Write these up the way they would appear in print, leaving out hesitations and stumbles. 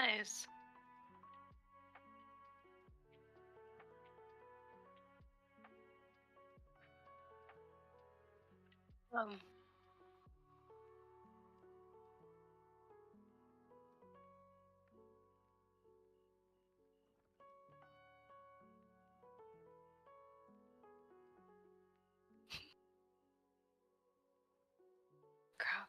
Nice. Um, Crap.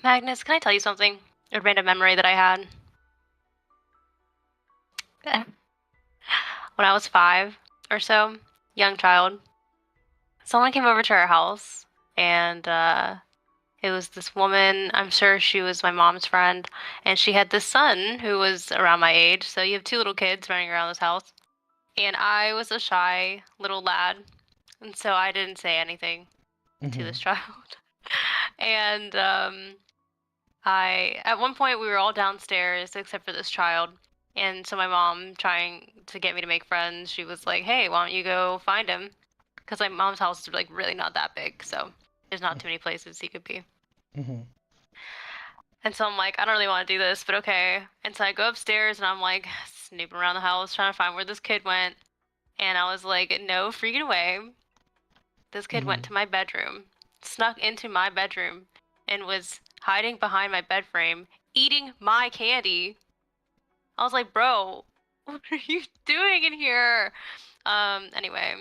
Magnus, can I tell you something? A random memory that I had. When I was 5 or so, young child, someone came over to our house, and it was this woman. I'm sure she was my mom's friend, and she had this son who was around my age. So you have two little kids running around this house, and I was a shy little lad. and so I didn't say anything to Mm-hmm. this child. And I at one point we were all downstairs except for this child. And so my mom, trying to get me to make friends, she was like, "Hey, why don't you go find him?" Because my mom's house is like really not that big, so there's not too many places he could be. Mm-hmm. And so I'm like, I don't really want to do this, but okay. And so I go upstairs and I'm like snooping around the house trying to find where this kid went. And I was like, no freaking way. This kid Mm-hmm. went to my bedroom, snuck into my bedroom, and was hiding behind my bed frame, eating my candy. I was like, bro, what are you doing in here? Anyway,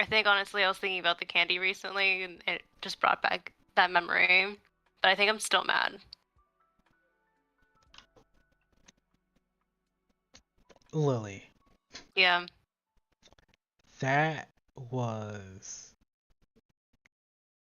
I think honestly I was thinking about the candy recently and it just brought back that memory. But I think I'm still mad. Lily, Yeah. that was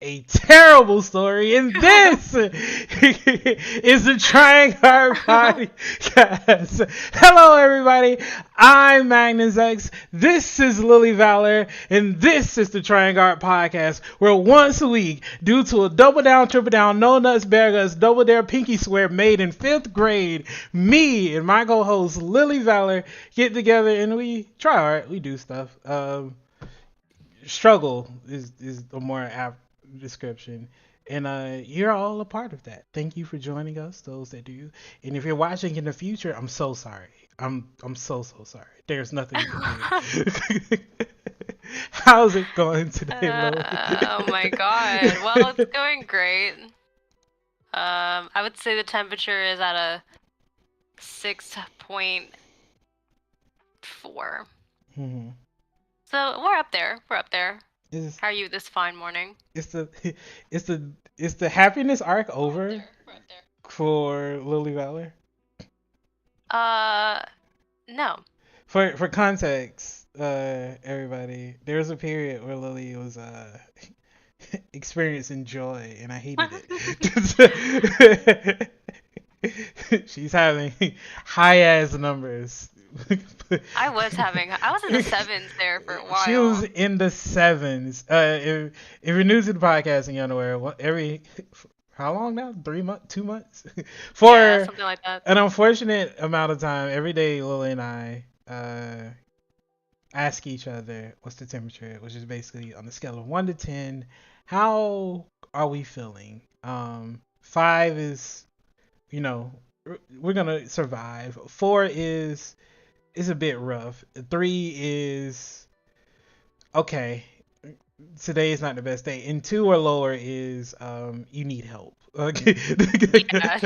a terrible story, and this is the Trying Hard podcast. Hello, everybody. I'm Magnus X. This is Lily Valor, and this is the Trying Hard podcast, where once a week, due to a double down, triple down, no nuts, bear guts, double dare, pinky swear made in fifth grade, me and my co-host Lily Valor get together and we try hard. We do stuff. Struggle is a more apt description. And you're all a part of that. Thank you for joining us, those that do. And if you're watching in the future, I'm so sorry. I'm so sorry. There's nothing you can do. How's it going today, Lily? Oh my God. Well, it's going great. I would say the temperature is at a 6.4. hmm So we're up there. We're up there. Is How are you this fine morning? is the is the happiness arc over for Lily Valor? Uh, no. For context, everybody, there was a period where Lily was experiencing joy, and I hated it. She's having high ass numbers. I was in the sevens there for a She was while. in the sevens. If you're new to the podcast and you're unaware, every how long now? 3 months, 2 months, Yeah, for something like that. an unfortunate amount of time. Every day, Lily and I ask each other what's the temperature, which is basically on a scale of 1 to 10, how are we feeling? 5 is, you know, we're gonna survive. 4 is a bit rough. 3 is okay. Today is not the best day. And 2 or lower is you need help. Okay. Yeah.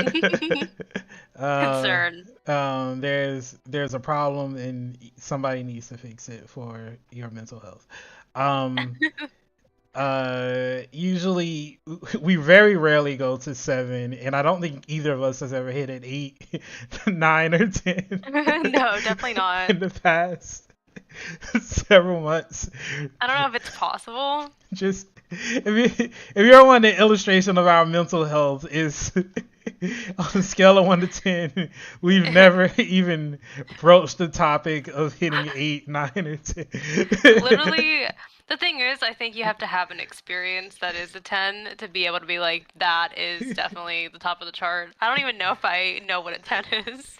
uh, Concern. there's a problem and somebody needs to fix it for your mental health. Um, usually we very rarely go to 7, and I don't think either of us has ever hit an 8, 9, or 10 No, definitely not. in the past several months. I don't know if it's possible. Just if you're on the illustration of our mental health is on a scale of 1 to 10, we've never even broached the topic of hitting 8, 9, or 10. Literally, the thing is, I think you have to have an experience that is a 10 to be able to be like, that is definitely the top of the chart. I don't even know if I know what a 10 is.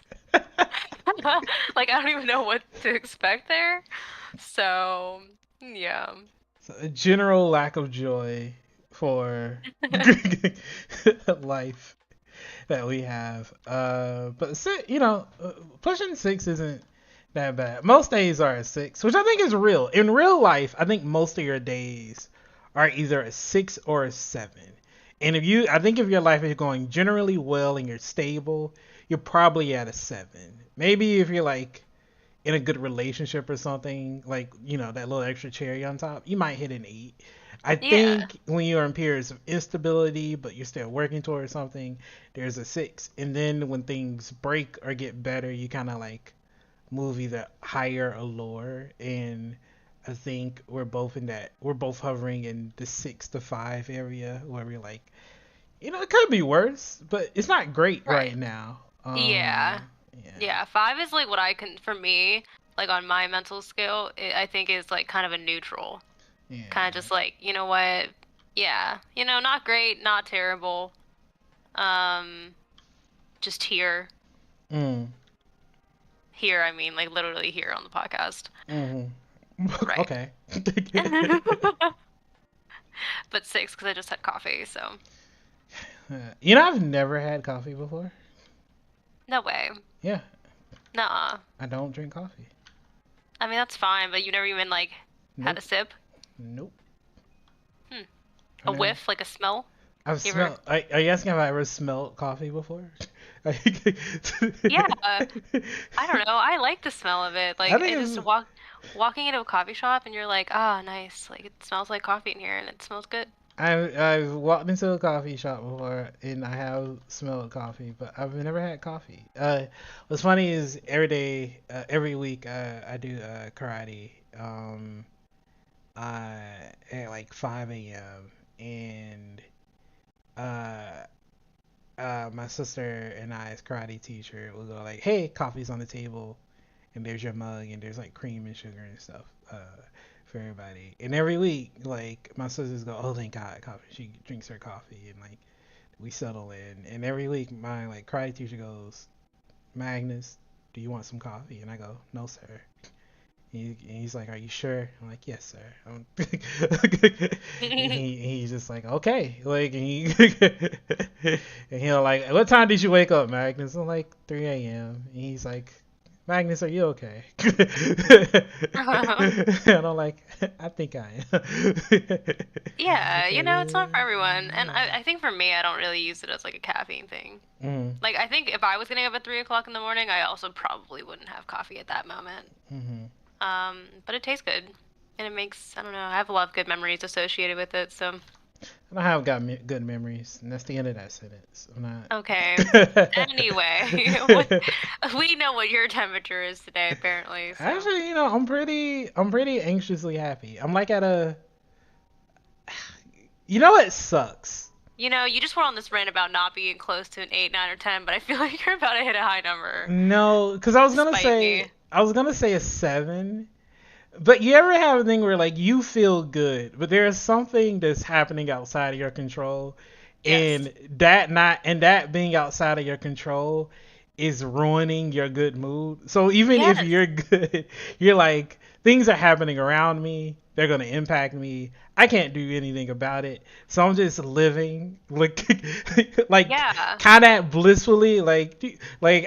Like, I don't even know what to expect there. So, yeah. So a general lack of joy for life that we have. But pushing 6 isn't that bad. Most days are a 6, which I think is real. In real life, I think most of your days are either a 6 or a 7. And I think if your life is going generally well and you're stable, you're probably at a 7. Maybe if you're like in a good relationship or something, like, that little extra cherry on top, you might hit an 8. I Yeah, think when you're in periods of instability, but you're still working towards something, there's a 6. And then when things break or get better, you kind of like move either higher or lower. And I think we're both hovering in the 6 to 5 area where we're like, it could be worse, but it's not great right right. now. Yeah. Yeah. Yeah, 5 is like what I can, for me. like on my mental scale, I think is like kind of a neutral. Kind of Yeah. just like, you know what? Yeah, not great, not terrible. Um, just here. Mm. Here, I mean like literally here on the podcast. Mm. Right. Okay. But six because I just had coffee, so I've never had coffee before. no way. Yeah, Nuh-uh. I don't drink coffee. I mean, that's fine, but you never even like had Nope. a sip? Nope. Hmm. I A never. whiff, like a smell? I've You ever? smelled. Are you asking if I ever smelled coffee before? I Yeah. I don't know. I like the smell of it. Like think it just it's. walking into a coffee shop and you're like, ah, nice. Like it smells like coffee in here and it smells good. I've walked into a coffee shop before and I have smelled coffee, but I've never had coffee. What's funny is every day, every week, I do karate. Uh, at like 5 a.m. and uh, my sister and I's karate teacher will go like, "Hey, coffee's on the table, and there's your mug, and there's like cream and sugar and stuff for everybody." And every week, like my sisters go, "Oh, thank God, coffee." She drinks her coffee, and like we settle in. And every week, my like karate teacher goes, "Magnus, do you want some coffee?" And I go, "No, sir." He's like, "Are you sure?" I'm like, "Yes, sir." He's just like, "Okay." Like, and he'll like, "What time did you wake up, Magnus?" I'm like, 3 a.m. And he's like, "Magnus, are you okay?" And I'm like, "I think I am." Yeah, it's not for everyone. And Yeah. I think for me, I don't really use it as like a caffeine thing. Mm-hmm. Like I think if I was getting up at 3 o'clock in the morning, I also probably wouldn't have coffee at that moment. Mm-hmm. But it tastes good. And it makes, I don't know, I have a lot of good memories associated with it, so I have got good memories, and that's the end of that sentence. I'm okay. not. Anyway, we know what your temperature is today, apparently, so. Actually, I'm pretty anxiously happy. I'm like at a, it sucks. You just went on this rant about not being close to an 8, 9, or 10, but I feel like you're about to hit a high number, No, because despite me. I was gonna say a 7. But you ever have a thing where like you feel good, but there's something that's happening outside of your control, Yes. and that being outside of your control is ruining your good mood. So even if Yes. you're good, you're like things are happening around me, they're gonna impact me. I can't do anything about it, so I'm just living like like Yeah. kind of blissfully like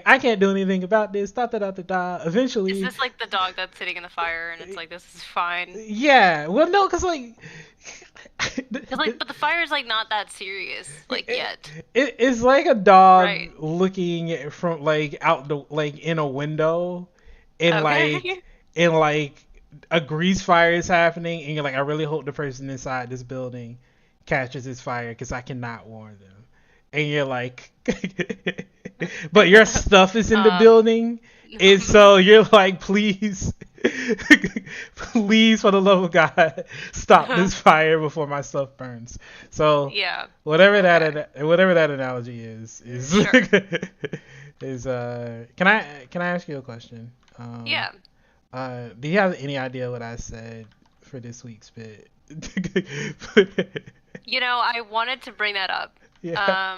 I can't do anything about this. Da da da da da. Is Eventually, this like the dog that's sitting in the fire and it's like, this is fine? yeah. Well, no, cause like Cause like, but the fire is like not that serious, like it, yet. it's like a dog Right. looking from like out the like in a window, and Okay. like a grease fire is happening, and you're like, I really hope the person inside this building catches this fire because I cannot warn them. And you're like, but your stuff is in the Um, building, and so you're like, please, please, for the love of God, stop this fire before my stuff burns. So yeah. Okay. whatever that analogy is Sure. is can I ask you a question? Yeah. Do you have any idea what I said for this week's bit? I wanted to bring that up. Yeah.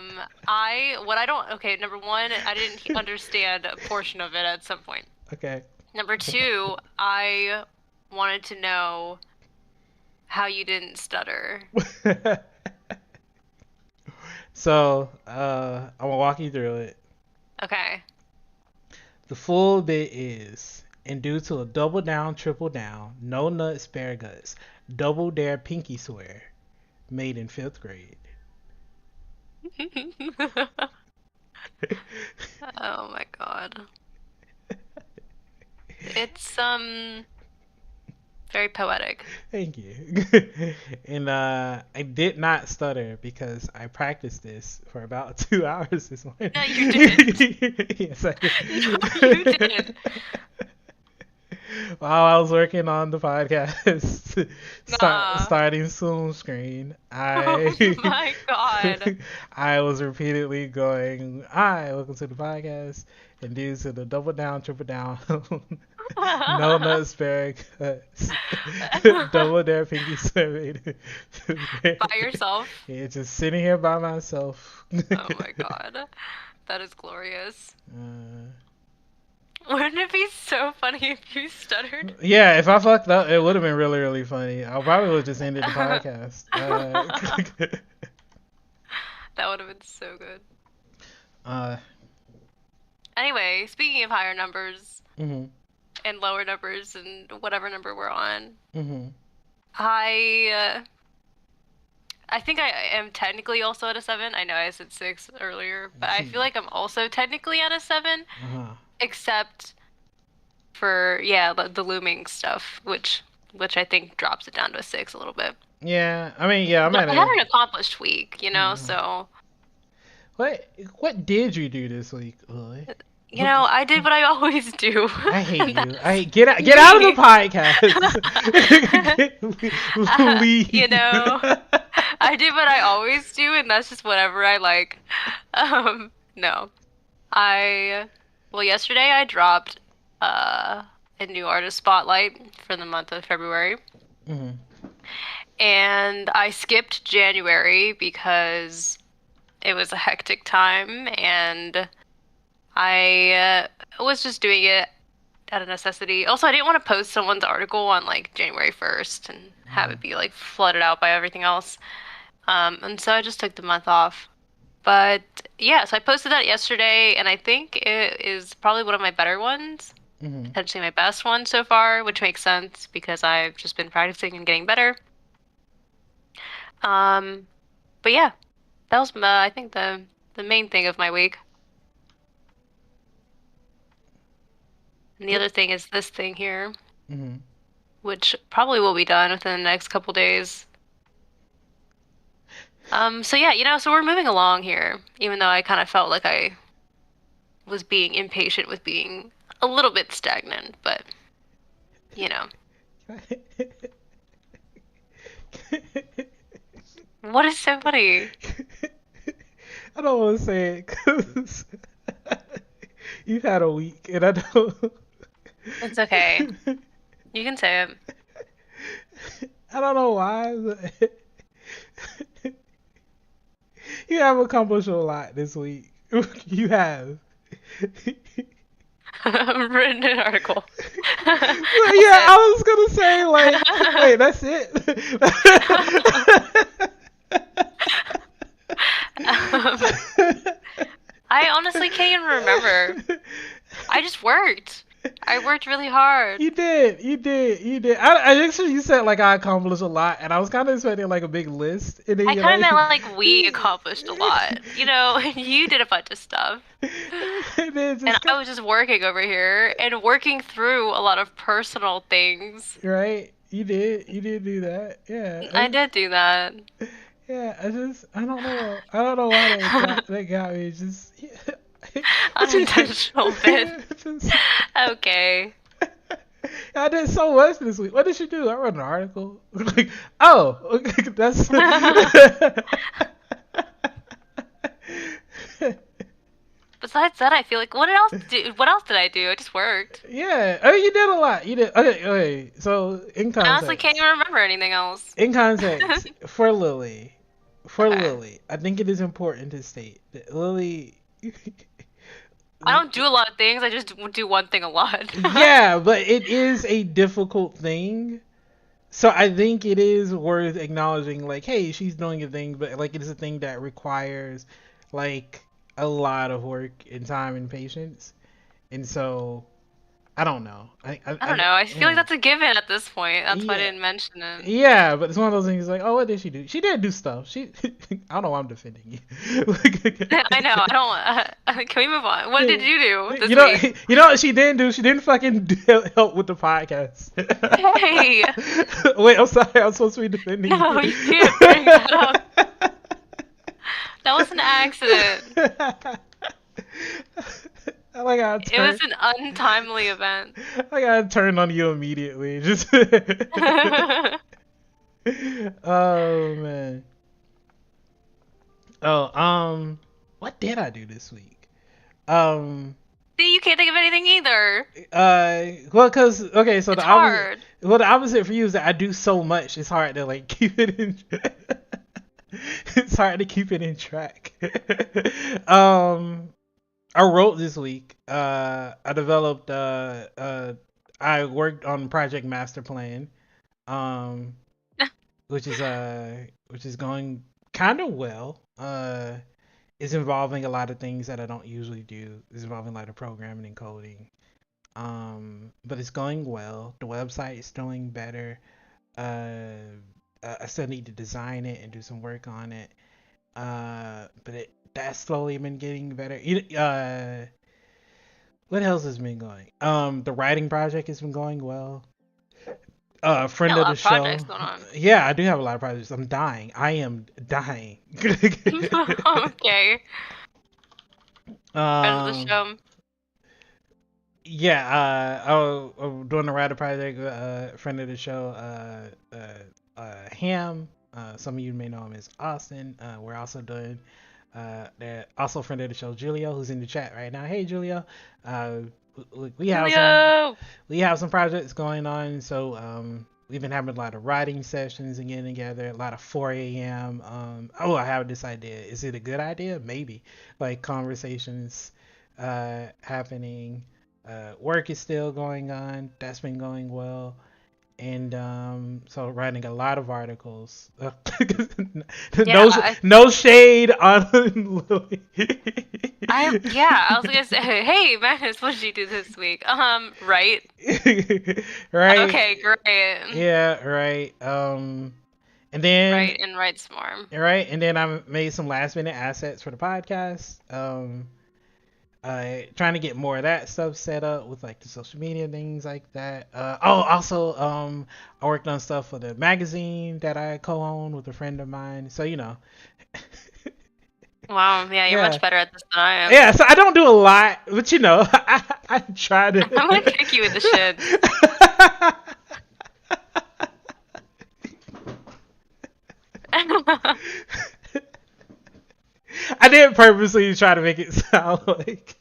What I don't, okay, number one, I didn't understand a portion of it at some point. Okay. Number two, I wanted to know how you didn't stutter. So, I'm gonna walk you through it. Okay. The full bit is, and due to a double down, triple down, no nuts, spare guts, double dare pinky swear, made in 5th grade. Oh my God. It's very poetic. Thank you. And I did not stutter because I practiced this for about 2 hours this morning. No, you didn't. Yes, I No, you did. didn't. While I was working on the podcast, Nah. starting Zoom screen, Oh my God. I was repeatedly going, "Hi, welcome to the podcast," and due to the double down, triple down, No nut asparagus. Double dare pinky swimming. By yourself? Yeah, just sitting here by myself. Oh my god. That is glorious. uh, Wouldn't it be so funny if you stuttered? yeah, if I fucked up, it would have been really, really funny. I probably would have just ended the podcast. That would have been so good. uh, Anyway, speaking of higher numbers mhm, and lower numbers and whatever number we're on, mhm, I I think I am technically also at a 7. I know I said 6 earlier, but I feel like I'm also technically at a 7, uh-huh. except for yeah, the looming stuff, which I think drops it down to a 6 a little bit. Yeah, I mean, yeah, I'm But at I had a. an accomplished week, Uh, so what what did you do this week, Lily? I did what I always do, I hate and you. that's Get out of the me. podcast. Uh, you Leave. know, I did what I always do, and that's just whatever I like. No, I, well, yesterday I dropped uh, a new artist spotlight for the month of February, Mhm, and I skipped January because it was a hectic time, and I was just doing it out of necessity. Also, I didn't want to post someone's article on like January 1st and have mhm, it be like flooded out by everything else. And so I just took the month off. But yeah, so I posted that yesterday, and I think it is probably one of my better ones, mhm. potentially my best one so far, which makes sense because I've just been practicing and getting better. Um, but yeah, that was I think the main thing of my week. And the What? other thing is this thing here, Mhm. which probably will be done within the next couple days. So yeah, so we're moving along here, even though I kind of felt like I was being impatient with being a little bit stagnant, but you know, what is so funny? I don't want to say it because you've had a week, and I don't. It's okay. You can say it. I don't know why, but you have accomplished a lot this week. You have. Written an article. Well, That's yeah, it. I was gonna say like, wait, that's it. Um, I honestly can't even remember. I just worked. I worked really hard. You did. I actually you said like I accomplished a lot, and I was kind of expecting like a big list, and then I you're kind of like, meant like we accomplished a lot. You did a bunch of stuff. and then And just I was just working over here and working through a lot of personal things. right. You did do that. Yeah, I did do that. yeah. I don't know. I don't know why that got me. Just yeah. What you did? Unintentional bit. Just, Okay. I did so much this week. What did you do? I wrote an article. Like, oh, okay, that's. Besides that, I feel like what else did I do? I just worked. Yeah, I mean, you did a lot. You did. Okay, okay. So I honestly can't even remember anything else. in context, for Okay. Lily, I think it is important to state that Lily. I don't do a lot of things. I just do one thing a lot. Yeah, but it is a difficult thing. So I think it is worth acknowledging, like, hey, she's doing a thing, but like it is a thing that requires like a lot of work and time and patience. And so I don't know. I don't know. I feel like Yeah, that's a given at this point. That's why I yeah, didn't mention it. yeah. But it's one of those things like, oh, what did she do? She did do stuff. I don't know why I'm defending you. I know. I don't. Can we move on? What did you do this You know, week? you know what she didn't do? She didn't fucking help with the podcast. Hey, Wait, I'm sorry. I'm supposed to be defending no, you. you can't bring that up. That was an accident. I gotta It was turn. an untimely event. I gotta turn on you immediately. Just. Oh man. Oh what did I do this week? Um, See, you can't think of anything either. Well, cause okay, so It's hard. the opposite for you is that I do so much. It's hard to like keep it in. It's hard to keep it in track. um, I wrote this week. I developed. I worked on Project Master Plan. Um, which is going kind of well. It's involving a lot of things that I don't usually do. It's involving a lot of programming and coding. But it's going well. The website is doing better. Uh, I still need to design it and do some work on it. But that's slowly been getting better. What else has been going? The writing project has been going well. Got Friend a of lot the of projects show. going on. Yeah, I do have a lot of projects. I'm dying. I am dying. Okay. Friend of the um, show. yeah, I'm doing the writer project. Friend of the show, Ham. Some of you may know him as Austin. We're also doing also friend of the show, Julio, who's in the chat right now. Hey, Julio. Uh, we have Julio. some projects going on. So we've been having a lot of writing sessions and getting together. A lot of 4 a.m. Oh, I have this idea. Is it a good idea? Maybe. Like conversations happening. Work is still going on. That's been going well. And so writing a lot of articles. Yeah, No, no shade on Lily. I was gonna say, hey, Magnus, what did you do this week? Right. Right. Okay, great. Yeah, right. And then Right, and right some more. right, and then I made some last minute assets for the podcast. Trying to get more of that stuff set up with like the social media things like that. Also, I worked on stuff for the magazine that I co-own with a friend of mine. So Wow, yeah, you're yeah, much better at this than I am. yeah. So I don't do a lot, but I try I'm gonna to. kick you in the shins. I did purposely try to make it sound like.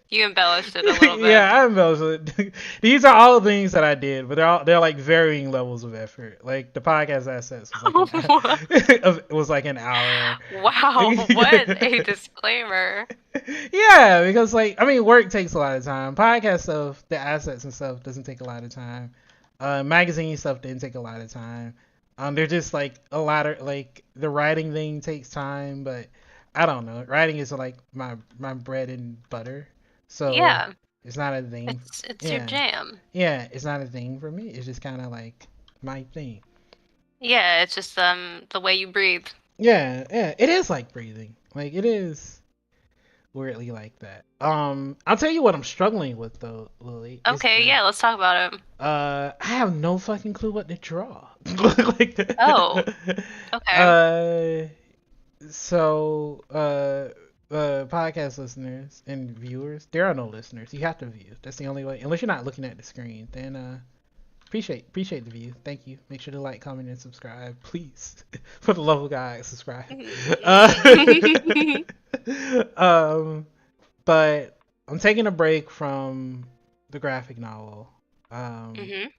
You embellished it a little bit. Yeah, I embellished it. These are all things that I did, but they're like varying levels of effort. Like the podcast assets was like it was like an hour. Wow, what a disclaimer. Yeah, because like I mean, work takes a lot of time. Podcast stuff, the assets and stuff doesn't take a lot of time. Magazine stuff didn't take a lot of time. They're just like a lot of like the writing thing takes time, but I don't know. Writing is like my bread and butter, so Yeah, it's not a thing. it's your Yeah, jam. yeah, it's not a thing for me. It's just kind of like my thing. Yeah, it's just the way you breathe. Yeah, yeah, it is like breathing. Like it is weirdly like that. I'll tell you what I'm struggling with though, Lily. Is Okay, that yeah, let's talk about it. I have no fucking clue what to draw. Like, Oh, okay. uh, so podcast listeners and viewers, there are no listeners. You have to view. That's the only way. Unless you're not looking at the screen, then appreciate the view. Thank you. Make sure to like, comment, and subscribe, please. For the love of God, subscribe. Uh, um, but I'm taking a break from the graphic novel. Um, Mhm.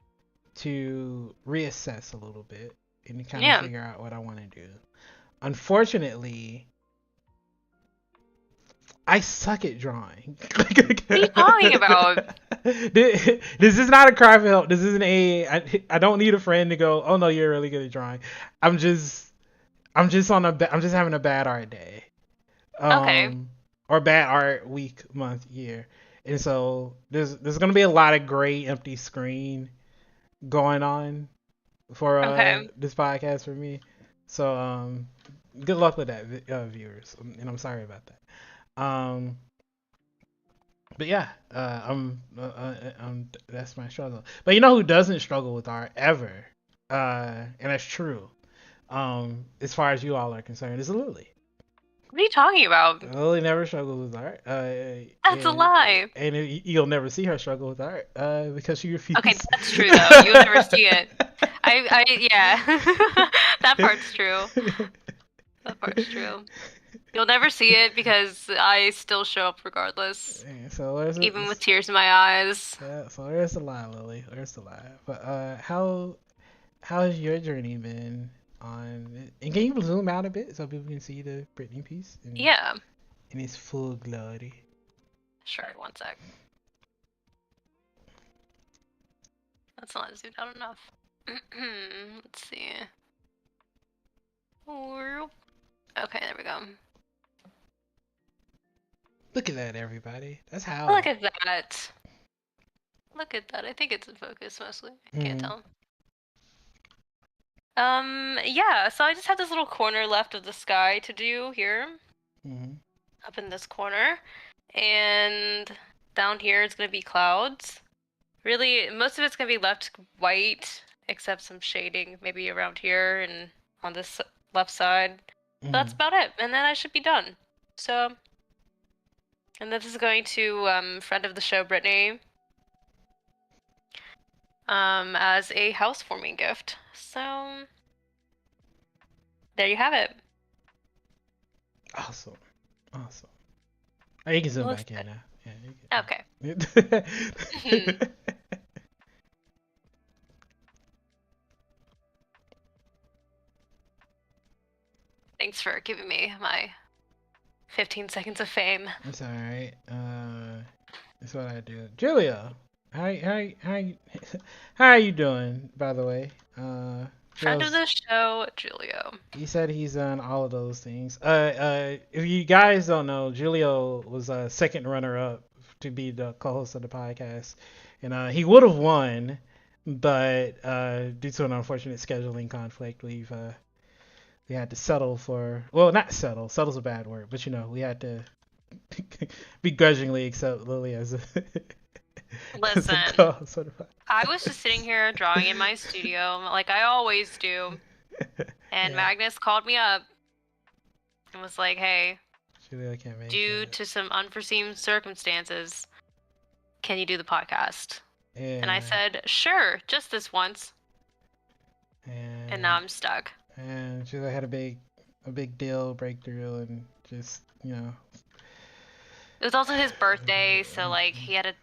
to reassess a little bit and kind of Yeah. figure out what I want to do. Unfortunately, I suck at drawing. What are you talking about? This is not a cry for help. This isn't I don't need a friend to go, "Oh no, you're really good at drawing." I'm just I'm just having a bad art day. Okay. Um or bad art week, month, year. And so there's going to be a lot of gray empty screen going on for Okay. this podcast for me. So good luck with that, viewers, and I'm sorry about that. But yeah, that's my struggle. But you know who doesn't struggle with art ever, and that's true. As far as you all are concerned, is Lily. What are you talking about? Lily never struggles with art, That's a lie. and you'll never see her struggle with art, because she Okay, refuses. that's true though. You'll never see it. Yeah. That part's true. That part's true. You'll never see it because I still show up regardless, Yeah, so where's it? even with tears in my eyes. Yeah, so where's the lie, Lily? Where's the lie? But how's your journey been on? And can you zoom out a bit so people can see the Britney piece Yeah, in its full glory? sure, one sec. That's not zoomed out enough. Let's see. Okay, there we go. Look at that, everybody. That's how. Look at that. Look at that. I think it's in focus mostly. I can't Mm-hmm. tell. Yeah, so I just had this little corner left of the sky to do here, Mm-hmm. up in this corner. And down here it's gonna be clouds. Really, most of it's gonna be left white, except some shading, maybe around here and on this left side. That's Mm-hmm. about it, and then I should be done. So, and this is going to friend of the show, Brittany, as a housewarming gift. So, there you have it. Awesome. Awesome. Oh, you can zoom Looks back in good. now. Yeah, Okay. you can. Thanks for giving me my 15 seconds of fame. It's alright. That's what I do. Julia, how are you doing? By the way, Friend of Julia's. the show, Julio. He said he's done all of those things. If you guys don't know, Julio was a second runner-up to be the co-host of the podcast, and he would have won, but due to an unfortunate scheduling conflict, we had to settle for, well, not settle. Settle's a bad word, but we had to begrudgingly accept Lily as a as a Listen, co-host of the podcast. I was just sitting here drawing in my studio like I always do, and Yeah, Magnus called me up and was like, hey, Julia can't make due it. to some unforeseen circumstances, can you do the podcast? And I Yeah, said, sure, just this once. And now and I'm stuck. Julia had a big deal breakthrough, and just It was also his birthday, so like he had to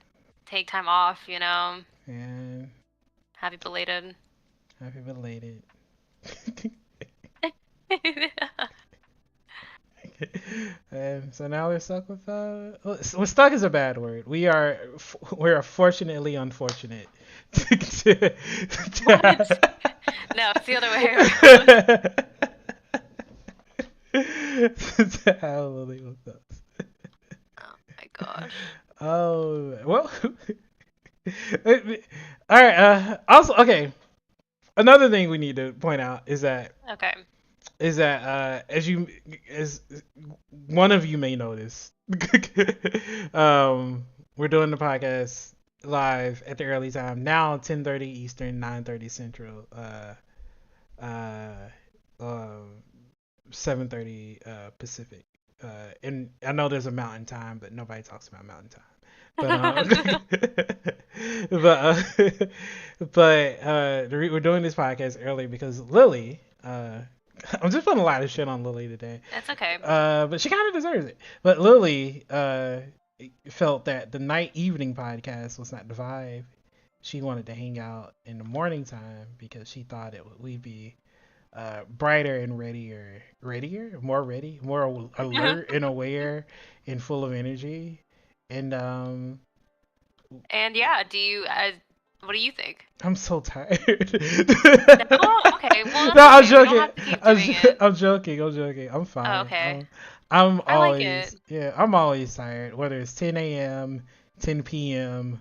take time off, and Happy belated. happy belated. And so now we're stuck with well, stuck is a bad word. We're fortunately unfortunate. What? No, it's the other way around. Hallelujah. Oh my gosh. Oh well. All right. Also, okay. Another thing we need to point out Okay. is that as one of you may notice, we're doing the podcast live at the early time now, 10:30 Eastern, 9:30 Central, uh, um, 7:30 Pacific. And I know there's a mountain time, but nobody talks about mountain time. But we're doing this podcast early because Lily. I'm just putting a lot of shit on Lily today. It's okay. But she kind of deserves it. But Lily felt that the night evening podcast was not the vibe. She wanted to hang out in the morning time because she thought we'd be brighter and more ready, more alert and aware and full of energy. And And yeah, what do you think? I'm so tired. No? Okay, well No, that's I'm okay. We don't joking. have to keep doing it. I'm joking. I'm joking. I'm Oh, fine. okay. I'm I like it. always, yeah, I'm always tired. Whether it's 10 a.m., 10 p.m.,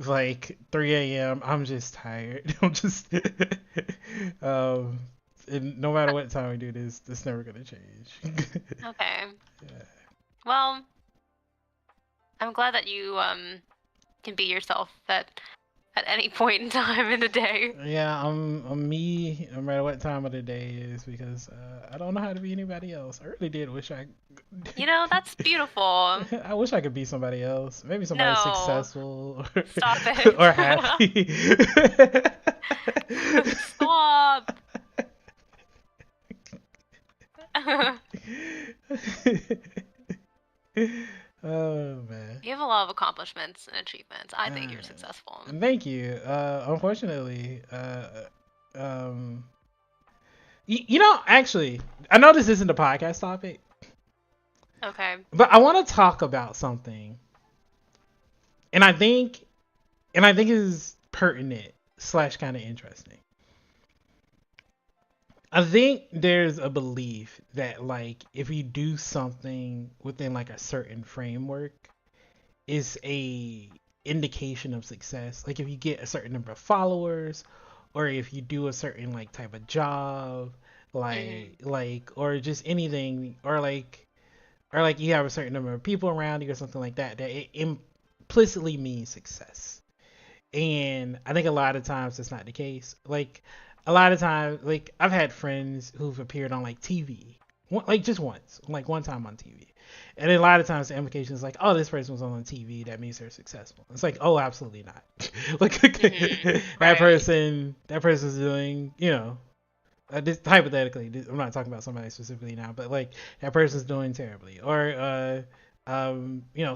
like 3 a.m., I'm just tired. I'm just, um, and no matter what time we do this, it's never gonna change. Okay. Yeah. Well, I'm glad that you can be yourself at any point in time in the day. Yeah, I'm me no matter what time of the day is because I don't know how to be anybody else. I really did wish I That's beautiful. I wish I could be somebody else. Maybe somebody No. successful Stop it. or happy. Stop. Oh man. You have a lot of accomplishments and achievements. I think Uh, you're successful. Thank you. Unfortunately, um, actually, I know this isn't a podcast topic, Okay. but I want to talk about something, and I think is pertinent slash kind of interesting. I think there's a belief that like if you do something within like a certain framework, is a indication of success. Like if you get a certain number of followers, or if you do a certain like type of job, Mhm. or just anything, or like you have a certain number of people around you or something like that, that it implicitly means success. And I think a lot of times that's not the case. Like a lot of times, like I've had friends who've appeared on like TV, like just once, like one time on TV. And then a lot of times the implication is like, oh, this person was on TV, that means they're successful. It's like, oh, absolutely not. Like Mhm. that Right. person's doing, this, hypothetically, I'm not talking about somebody specifically now, but like that person's doing terribly, or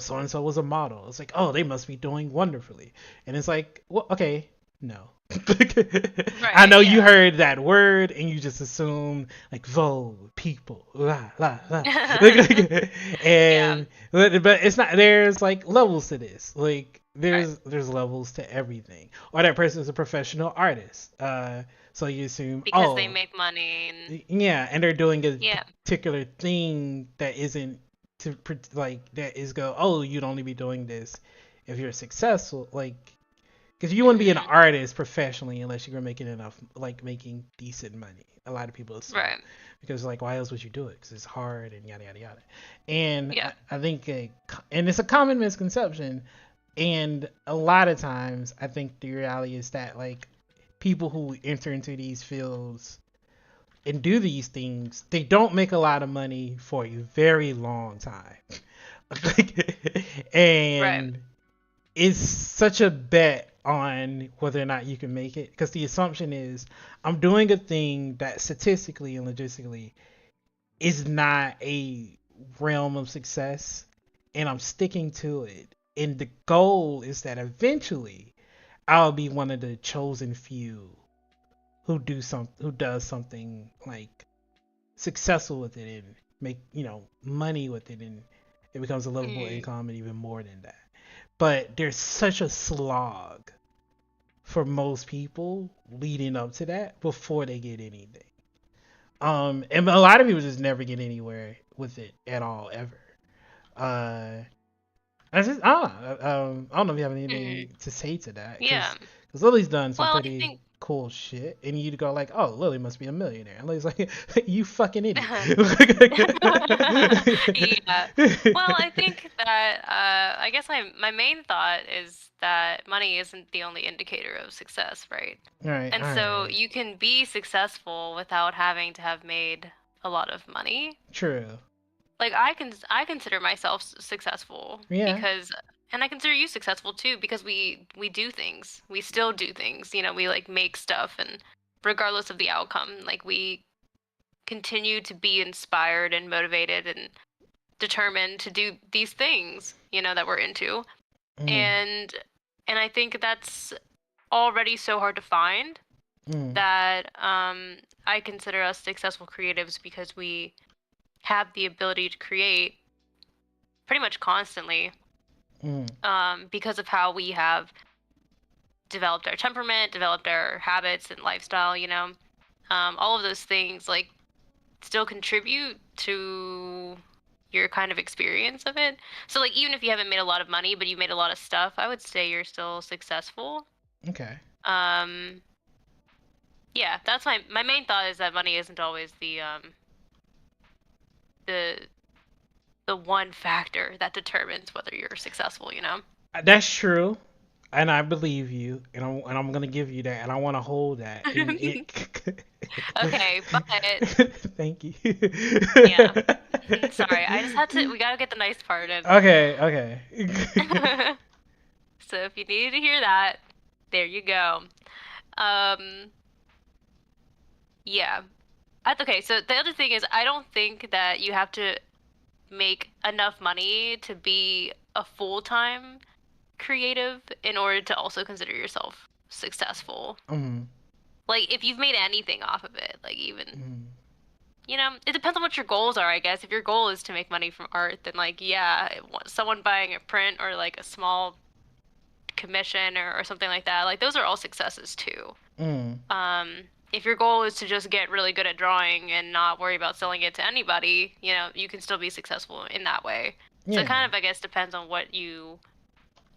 so and so was a model. It's like, oh, they must be doing wonderfully, and it's like, well, okay, no. I Right. know you Yeah. heard that word and you just assume like Vogue, people, la la la, like, Yeah. and but it's not. There's like levels to this. Like Right. there's levels to everything. Or that person is a professional artist. So you assume, Because they oh, make money and yeah, and they're doing a yeah. particular thing that isn't like that is go. Oh, you'd only be doing this if you're successful. Like, because you wouldn't be an Mhm. artist professionally unless you were making enough, like making decent money. A lot of people assume Right. because like why else would you do it? Because it's hard and yada yada yada. And Yeah. I think and it's a common misconception. And a lot of times, I think the reality is that like people who enter into these fields and do these things, they don't make a lot of money for a very long time. Right. And it's such a bet on whether or not you can make it because the assumption is I'm doing a thing that statistically and logistically is not a realm of success and I'm sticking to it. And the goal is that eventually I'll be one of the chosen few who does something like successful with it and make money with it, and it becomes a livable Mhm. income and even more than that. But there's such a slog for most people leading up to that before they get anything. And a lot of people just never get anywhere with it at all ever. Uh, I don't know if you have Mhm. anything to say to that Yeah. because Lily's done some Well, I pretty think cool shit, and you'd go like, oh, Lily must be a millionaire. And Lily's like, you fucking idiot. yeah. Well, I think that I guess my main thought is that money isn't the only indicator of success, right? All right, And all so right, you can be successful without having to have made a lot of money. true, Like I consider myself successful yeah, because and I consider you successful too because we do things. We still do things. We like make stuff and regardless of the outcome, like we continue to be inspired and motivated and determined to do these things, that we're into. mm, And I think that's already so hard to find mm, that I consider us successful creatives because we have the ability to create pretty much constantly mm, because of how we have developed our temperament, developed our habits and lifestyle, all of those things like still contribute to your kind of experience of it. So like even if you haven't made a lot of money, but you made a lot of stuff, I would say you're still successful. okay. Um, yeah, that's my main thought is that money isn't always the the one factor that determines whether you're successful. That's true, and I believe you, and I'm gonna give you that, and I want to hold that, and it. Okay, but Thank you. yeah. Sorry, I just had to we gotta get the nice part in. Okay, okay. So if you needed to hear that, there you go. Um, yeah. Okay, so the other thing is I don't think that you have to make enough money to be a full-time creative in order to also consider yourself successful. Mm, Like if you've made anything off of it, like even, mm, it depends on what your goals are, I guess. If your goal is to make money from art, then like yeah, someone buying a print or like a small commission or something like that, like those are all successes too. mm. If your goal is to just get really good at drawing and not worry about selling it to anybody, you can still be successful in that way. So it Yeah. kind of, I guess, depends on what you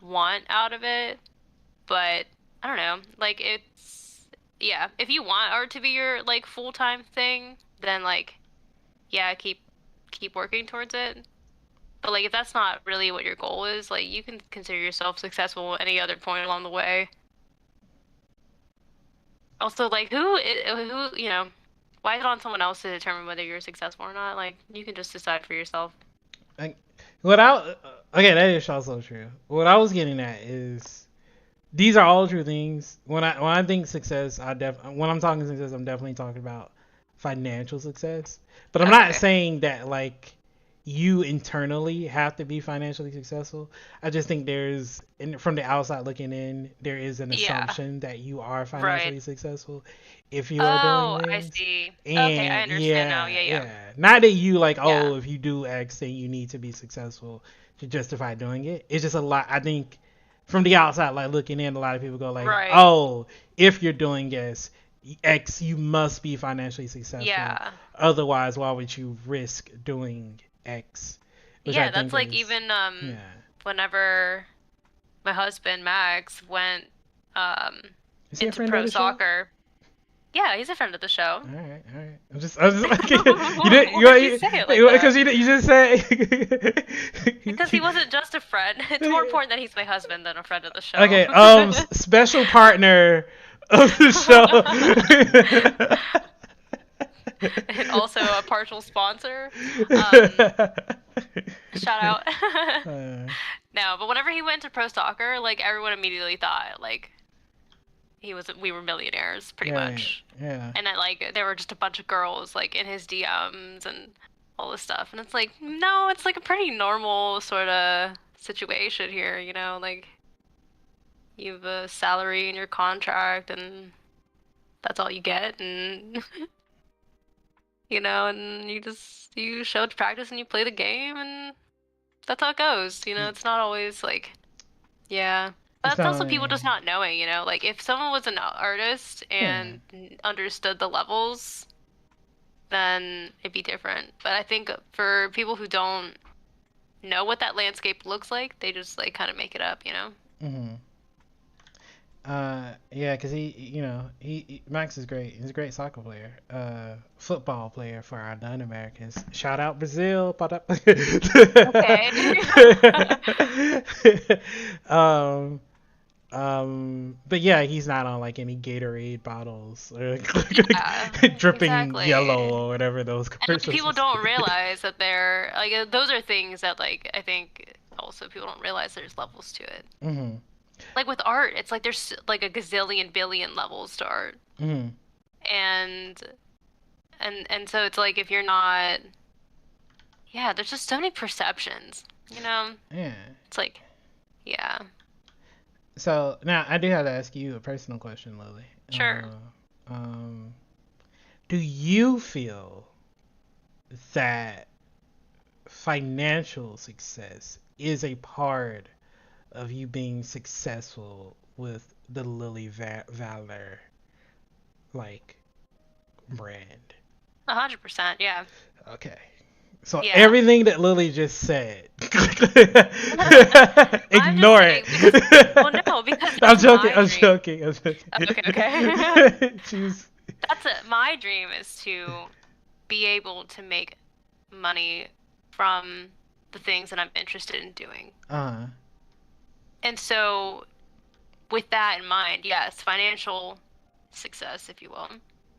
want out of it. But I don't know, like yeah, if you want art to be your like full-time thing, then like yeah, keep working towards it. But like if that's not really what your goal is, like you can consider yourself successful at any other point along the way. Also, like why is it on someone else to determine whether you're successful or not? Like you can just decide for yourself. Like, what I okay, that is also true. What I was getting at is these are all true things. When I think success, when I'm talking success, I'm definitely talking about financial success. But I'm not Okay. saying that like you internally have to be financially successful. I just think from the outside looking in, there is an Yeah. assumption that you are Right. financially successful if you are doing Oh, I things. see. Okay, I And understand now. yeah, Yeah, yeah. yeah. Not that you like, Yeah. oh, if you do X, then you need to be successful to justify doing it. It's just a lot. I think from the outside, like looking in, a lot of people go like, Right. "Oh, if you're doing X, you must be financially successful. Yeah. Otherwise, why would you risk doing X?" Which I Yeah, think that's like is, even yeah. whenever my husband Max went um Is he a into friend of pro the show? soccer. Yeah, he's a friend of the show. All right, all right. I'm just okay. You did, Why'd you say it like because that? you just said. Because he wasn't just a friend. It's more important that he's my husband than a friend of the show. Okay, special partner of the show. And also a partial sponsor. Um, Shout out. uh, No, but whenever he went to pro soccer, like everyone immediately thought like we were millionaires pretty yeah, much. yeah. And then like there were just a bunch of girls like in his DMs and all this stuff. And it's like, no, it's like a pretty normal sort of situation here, like you have a salary in your contract and that's all you get and and you show up to practice and you play the game and that's how it goes. It's not always like yeah. It's But it's not also people only. just not knowing, like if someone was an artist Yeah. and understood the levels, then it'd be different. But I think for people who don't know what that landscape looks like, they just like kind of make it up. Hmm. Yeah, cause Max is great. He's a great soccer player. Football player for our non-Americans. Shout out Brazil. Okay. um, but yeah, he's not on like any Gatorade bottles or Yeah, dripping yellow exactly. or whatever those And like, commercials people used to don't be. realize that they're like those are things that like I think also people don't realize there's levels to it. Hmm. Like with art, it's like there's like a gazillion billion levels to art. Hmm. And and so it's like if you're not yeah, there's just so many perceptions, you know? Yeah. It's like yeah, So now I do have to ask you a personal question, Lily. sure. Um, do you feel that financial success is a part of you being successful with the Valor like brand? 100%, yeah. Okay. So Yeah. everything that Lily just said, I'm just ignore saying because well it. no, because I'm that's joking. my I'm dream. joking. I'm Okay, okay. joking. She's My dream is to be able to make money from the things that I'm interested in doing. uh And so with that in mind, yes, financial success, if you will,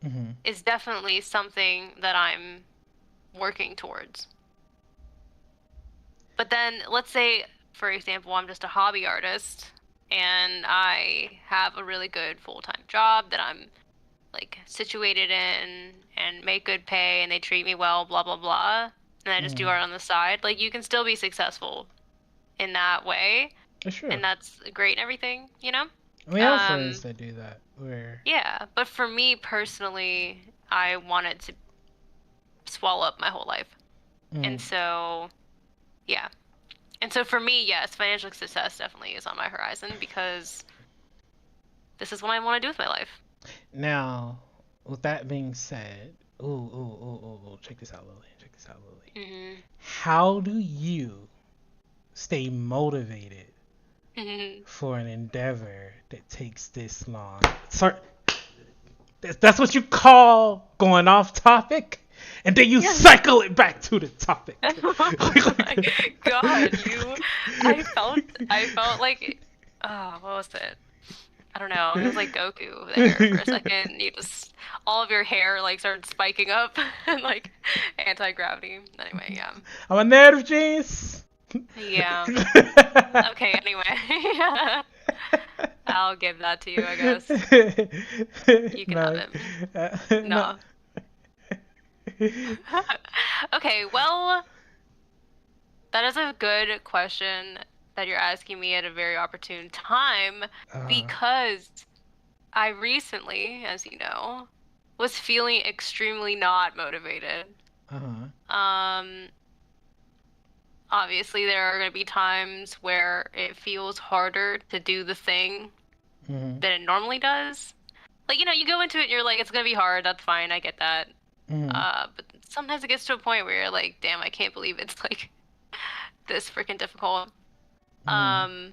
mhm. is definitely something that I'm working towards. But then let's say, for example, I'm just a hobby artist and I have a really good full-time job that I'm like situated in and make good pay and they treat me well, blah blah blah, and I just do Mm. art on the side, like you can still be successful in that way, It's true. and that's great and everything, you know? We have friends Um, that do that. Where. yeah, but for me personally, I wanted to swallow up my whole life. And Mm. so, yeah. And so for me, yes, financial success definitely is on my horizon because this is what I want to do with my life. Now, with that being said, ooh, check this out, Lily. Check this out, Lily. Hmm. How do you stay motivated Hmm. for an endeavor that takes this long? Sorry, that's what you call going off topic, and then you Yeah. cycle it back to the topic. Oh my God, I felt like, oh, what was it? I don't know. It was like Goku there for a second. You just, all of your hair like started spiking up and like anti-gravity. Anyway, yeah. I'm a nerve genius. Yeah. Okay, anyway. I'll give that to you, I guess. You can have No, it. no. No. Okay, well, that is a good question that you're asking me at a very opportune time Uh, because I recently, as you know, was feeling extremely not motivated. uh-huh. Um, Obviously there are going to be times where it feels harder to do the thing Mhm. than it normally does. Like, you go into it and you're like, it's going to be hard, that's fine, I get that. Mhm. But sometimes it gets to a point where you're like, damn, I can't believe it's like this freaking difficult. Mhm. Um,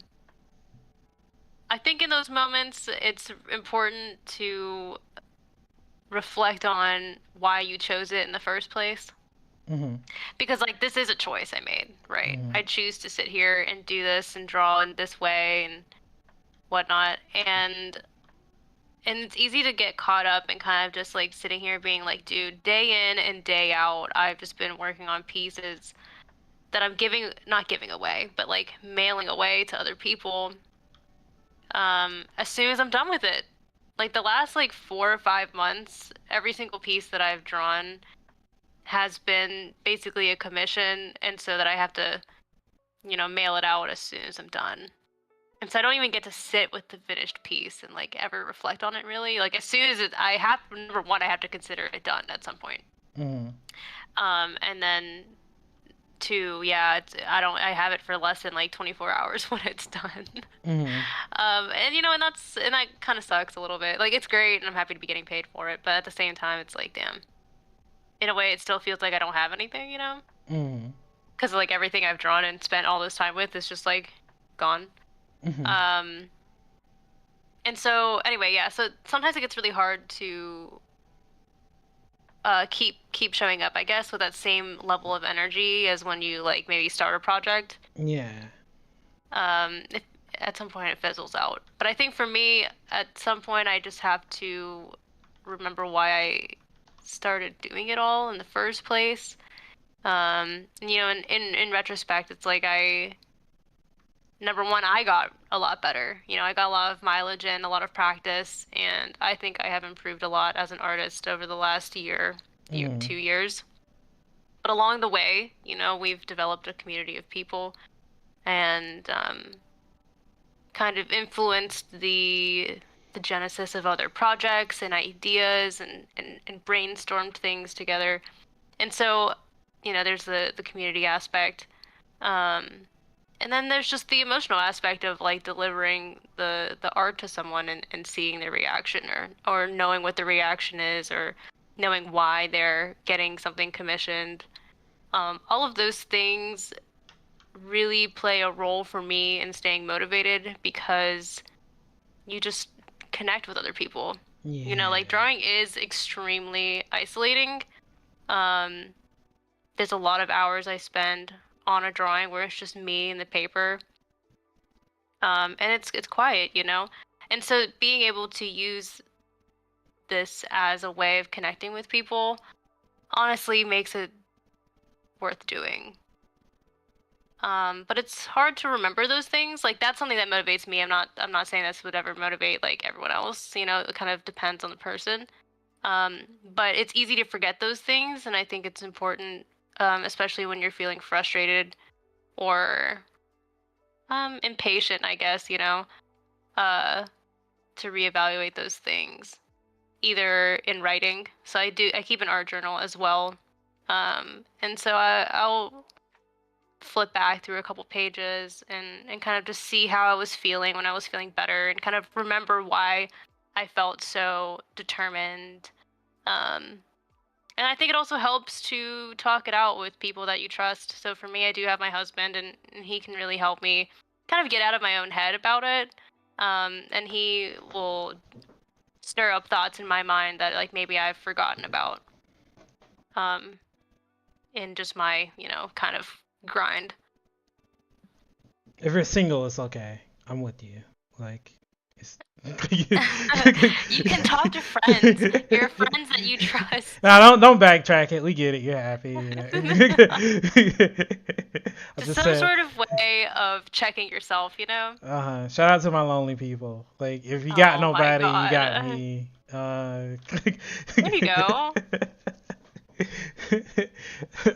I think in those moments, it's important to reflect on why you chose it in the first place. Mhm. Because, like, this is a choice I made, right? Mhm. I choose to sit here and do this and draw in this way and whatnot. And it's easy to get caught up and kind of just like sitting here being like, dude, day in and day out, I've just been working on pieces that I'm giving, not giving away, but like mailing away to other people as soon as I'm done with it. Like the last like 4 or 5 months, every single piece that I've drawn has been basically a commission, and so that I have to, mail it out as soon as I'm done. And so I don't even get to sit with the finished piece and like ever reflect on it really. Like as soon as I have, number one, I have to consider it done at some point. Mhm. And then two, yeah, I have it for less than like 24 hours when it's done. Mhm. And that kind of sucks a little bit. Like it's great and I'm happy to be getting paid for it, but at the same time, it's like, damn. In a way, it still feels like I don't have anything, Mhm. because like everything I've drawn and spent all this time with is just like gone. Mhm. Um, and so anyway, yeah, so sometimes it gets really hard to keep showing up, I guess, with that same level of energy as when you like maybe start a project. Yeah. If at some point it fizzles out. But I think for me, at some point I just have to remember why I started doing it all in the first place. In retrospect, it's like number one, I got a lot better. I got a lot of mileage in, a lot of practice, and I think I have improved a lot as an artist over the last year, Mhm. 2 years. But along the way, we've developed a community of people and kind of influenced the genesis of other projects and ideas and brainstormed things together. And so, there's the community aspect. Um, And then there's just the emotional aspect of like delivering the art to someone and seeing their reaction or knowing what the reaction is or knowing why they're getting something commissioned. All of those things really play a role for me in staying motivated because you just connect with other people. Like Yeah. drawing is extremely isolating. Um, there's a lot of hours I spend on a drawing where it's just me and the paper. And it's quiet. And so being able to use this as a way of connecting with people honestly makes it worth doing. But it's hard to remember those things. Like that's something that motivates me. I'm not saying this would ever motivate like everyone else. It kind of depends on the person. But it's easy to forget those things, and I think it's important, especially when you're feeling frustrated or impatient, I guess, uh, to reevaluate those things, either in writing. So I keep an art journal as well. And so I'll flip back through a couple pages and kind of just see how I was feeling when I was feeling better and kind of remember why I felt so determined. Um, and I think it also helps to talk it out with people that you trust. So for me, I do have my husband, and he can really help me kind of get out of my own head about it. And he will stir up thoughts in my mind that like maybe I've forgotten about um, in just my, kind of grind. If you're single, it's okay. I'm with you. Like, it's. You can talk to friends, your friends that you trust. No, don't backtrack it. We get it. You're happy. You know. I Just just some said. sort of way of checking yourself, you know? Shout out to my lonely people. Like, if you got Oh my nobody, you got God. me. There you go.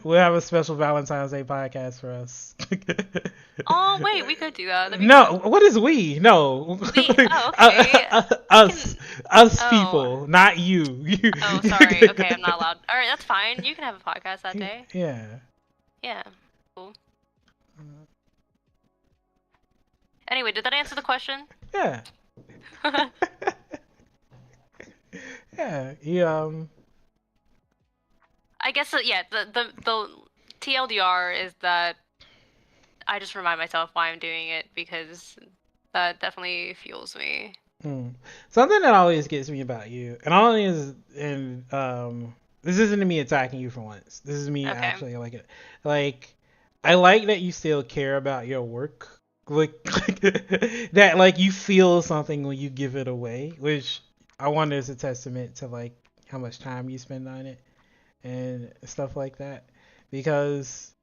We'll have a special Valentine's Day podcast for us. Oh, wait, we could do that. That'd be No, fun. what is we? No, Oh, okay. We us, can, us oh, people, not you. oh, sorry. Okay, I'm not allowed. All right, that's fine. You can have a podcast that day. Yeah. Yeah, cool. Anyway, did that answer the question? Yeah. Yeah. I guess, yeah, the TLDR is that I just remind myself why I'm doing it because that definitely fuels me. Mm. Something that always gets me about you, and all it is, and this isn't me attacking you for once. This is me Okay. actually like it. Like, I like that you still care about your work. Like, that, like, you feel something when you give it away, which I wonder is a testament to like how much time you spend on it and stuff like that. Because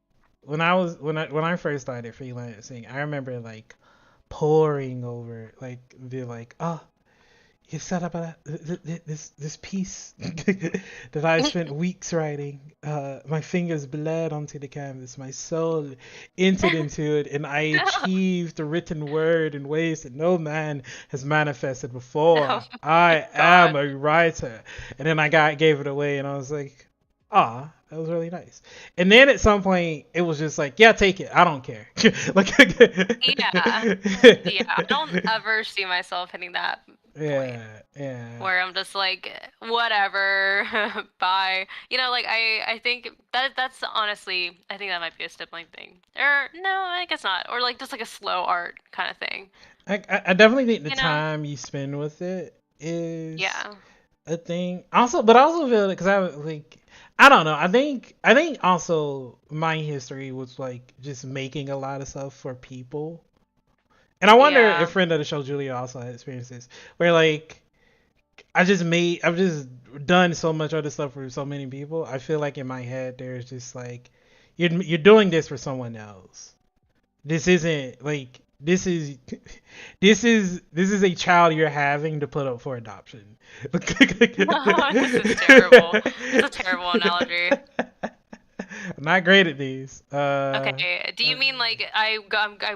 when I first started freelancing, I remember like poring over like the like, oh, you set up this piece that I spent weeks writing. My fingers bled onto the canvas. My soul entered into it, and I achieved the written word in ways that no man has manifested Oh before. my I am God. a writer. And then I gave it away, and I was like, ah, that was really nice. And then at some point, it was just like, yeah, take it. I don't care. Like, Yeah. Yeah, I don't ever see myself hitting that point yeah, yeah. where I'm just like, whatever, bye. Like I think that's honestly, I think that might be a stippling thing. Or no, I guess not. Or like just like a slow art kind of thing. I definitely think the You know? time you spend with it is Yeah. a thing. Also, but I also feel it because I like, I don't know. I think also my history was like just making a lot of stuff for people, and I wonder if Yeah. friend of the show Julia also had experiences where like I've just done so much other stuff for so many people. I feel like in my head there's just like you're doing this for someone else. This isn't like this is a child you're having to put up for adoption. This is terrible. That's a terrible analogy. I'm not great at these. Okay. Do you mean like I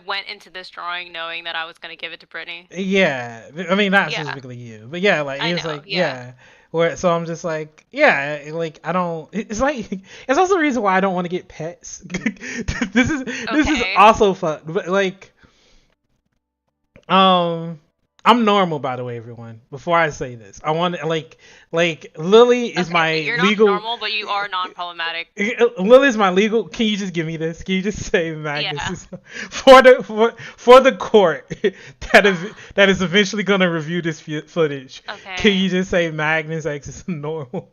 went into this drawing knowing that I was gonna give it to Brittany? Yeah, I mean not Yeah, specifically you, but yeah, like I it's know. like Yeah. yeah. Where so I'm just like yeah, like I don't. It's like it's also the reason why I don't want to get pets. This is Okay. also fun, but like Um, I'm normal, by the way, everyone. Before I say this, I want to like Lily is Okay, my you're not legal. normal, but you are non-problematic. Lily is my legal. Can you just give me this? Can you just say Magnus Yeah. is for the court that is eventually gonna review this footage? Can Okay. you just say Magnus X is normal?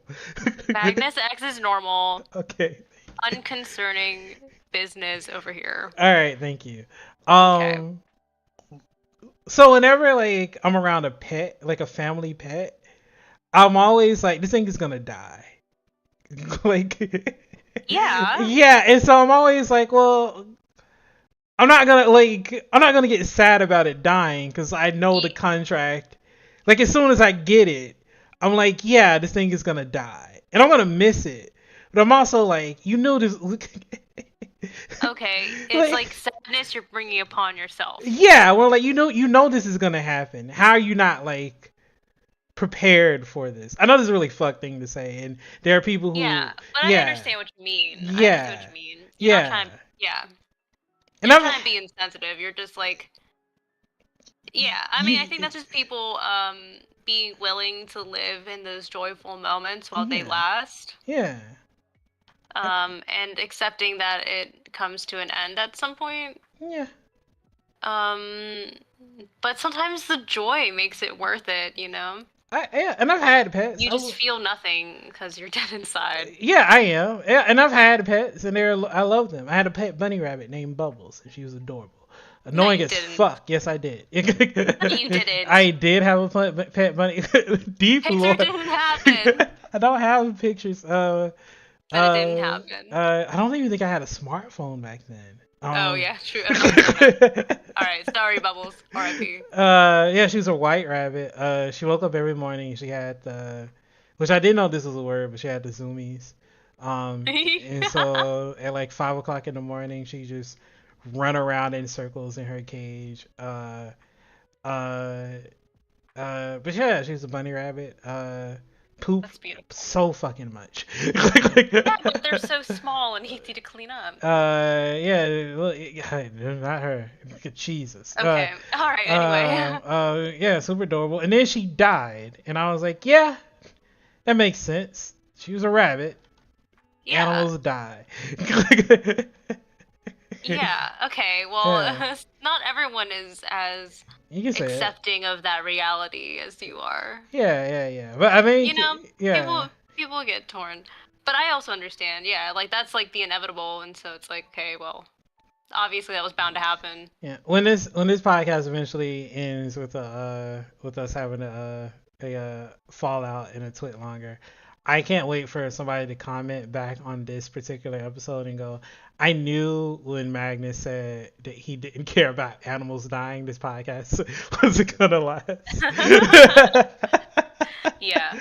Magnus X is normal, Okay. unconcerning business over here. All right. Thank you. Okay. Um. So whenever like I'm around a pet, like a family pet, I'm always like, this thing is gonna die. Like, Yeah. yeah, and so I'm always like, well, I'm not gonna get sad about it dying because I know the Y- contract. Like as soon as I get it, I'm like, yeah, this thing is gonna die, and I'm gonna miss it. But I'm also like, this. Okay, it's like, like sadness you're bringing upon yourself. yeah, well, like you know this is gonna happen. How are you not like prepared for this? I know this is a really fucked thing to say, and there are people Yeah, who, but I yeah, understand what you mean. I understand what yeah, you mean. You're not yeah, trying, yeah, and you're not I've trying to be insensitive. You're just like, yeah. I mean, I think you, that's just people being willing to live in those joyful moments while they yeah, last, yeah, and accepting that it comes to an end at some point. yeah. Um, but sometimes the joy makes it worth it, you know? Yeah, and I've had pets. You just feel nothing because you're dead inside. Yeah, I am. Yeah, and I've had pets, and I love them. I had a pet bunny rabbit named Bubbles, and she was adorable. No, Annoying you as didn't. fuck. Yes, I did. No, you didn't. I did have a pet bunny. Deep Picture lore. didn't happen. I don't have pictures. That it didn't happen. I don't even think I had a smartphone back then. Oh yeah, true. Okay, fair enough. All right, sorry, Bubbles. R.I.P. Yeah, she was a white rabbit. She woke up every morning. She had the, which I didn't know this was a word, but she had the zoomies. And so at like 5 o'clock in the morning, she just run around in circles in her cage. Uh, but yeah, she's a bunny rabbit. Poop That's beautiful. so fucking much. Yeah, but they're so small and easy to clean up. Yeah, well, yeah, not her. Jesus. Okay. All right. Anyway. Yeah, super adorable. And then she died, and I was like, yeah, that makes sense. She was a rabbit. Yeah. Animals die. Yeah. Okay. Well, Yeah, not everyone is as you can say it. accepting of that reality as you are. Yeah, yeah, yeah. But I You think, know, yeah, people get torn. But I also understand. Yeah, like that's like the inevitable, and so it's like, okay, well, obviously that was bound to happen. yeah. When this podcast eventually ends with us having a fallout and a twit longer, I can't wait for somebody to comment back on this particular episode and go, I knew when Magnus said that he didn't care about animals dying, this podcast wasn't gonna last. Yeah,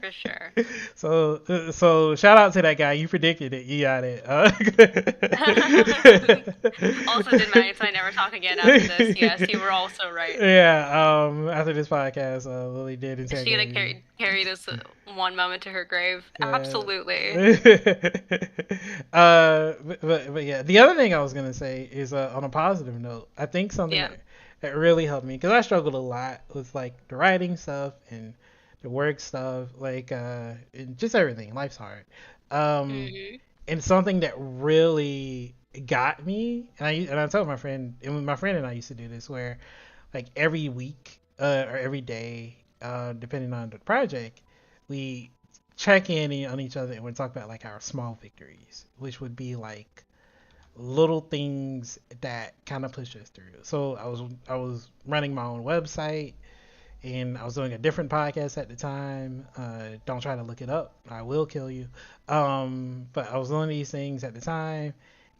for sure. So shout out to that guy. You predicted it. You got it. Also, did Magnus and I never talk again after this? Yes, you were also right. Yeah. After this podcast, Lily did Is she gonna interrogate me. carry this one moment to her grave? Yeah. Absolutely. But yeah, the other thing I was gonna say is on a positive note. I think something Yeah. that really helped me because I struggled a lot with like the writing stuff and the work stuff, like and just everything. Life's hard. Um, Mhm. and something that really got me, and I told my friend, and my friend and I used to do this, where like every week or every day, depending on the project, we check in on each other and we talk about like our small victories, which would be like little things that kind of push us through. So I was running my own website and I was doing a different podcast at the time. Don't try to look it up; I will kill you. But I was doing these things at the time,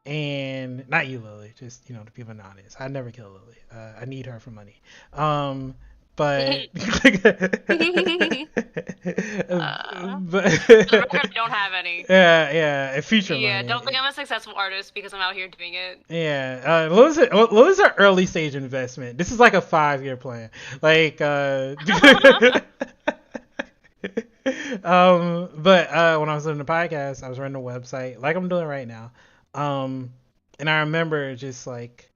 and not you, Lily. Just to be honest, I never kill Lily. I need her for money. But but For the record, I don't have any. yeah, future Yeah, don't money. think I'm a successful artist because I'm out here doing it. Yeah, what was an early stage investment? This is like a 5 year plan. Like, but when I was doing the podcast, I was running a website like I'm doing right now. Um, and I remember just like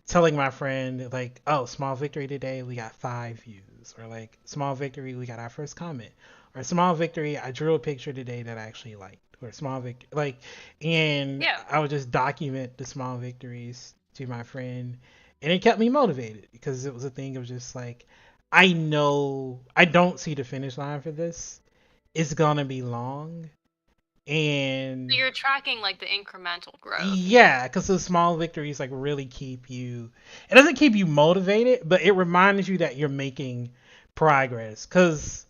telling my friend like, "Oh, small victory today, we got 5 views," or like, "Small victory, we got our first comment," or "Small victory, I drew a picture today that I actually liked," or "Small victory," like, and Yeah. I would just document the small victories to my friend, and it kept me motivated because it was a thing of just like, I know I don't see the finish line for this. It's gonna be long, So and you're tracking like the incremental growth. yeah, because those small victories like really keep you. It doesn't keep you motivated, but it reminds you that you're making progress. Because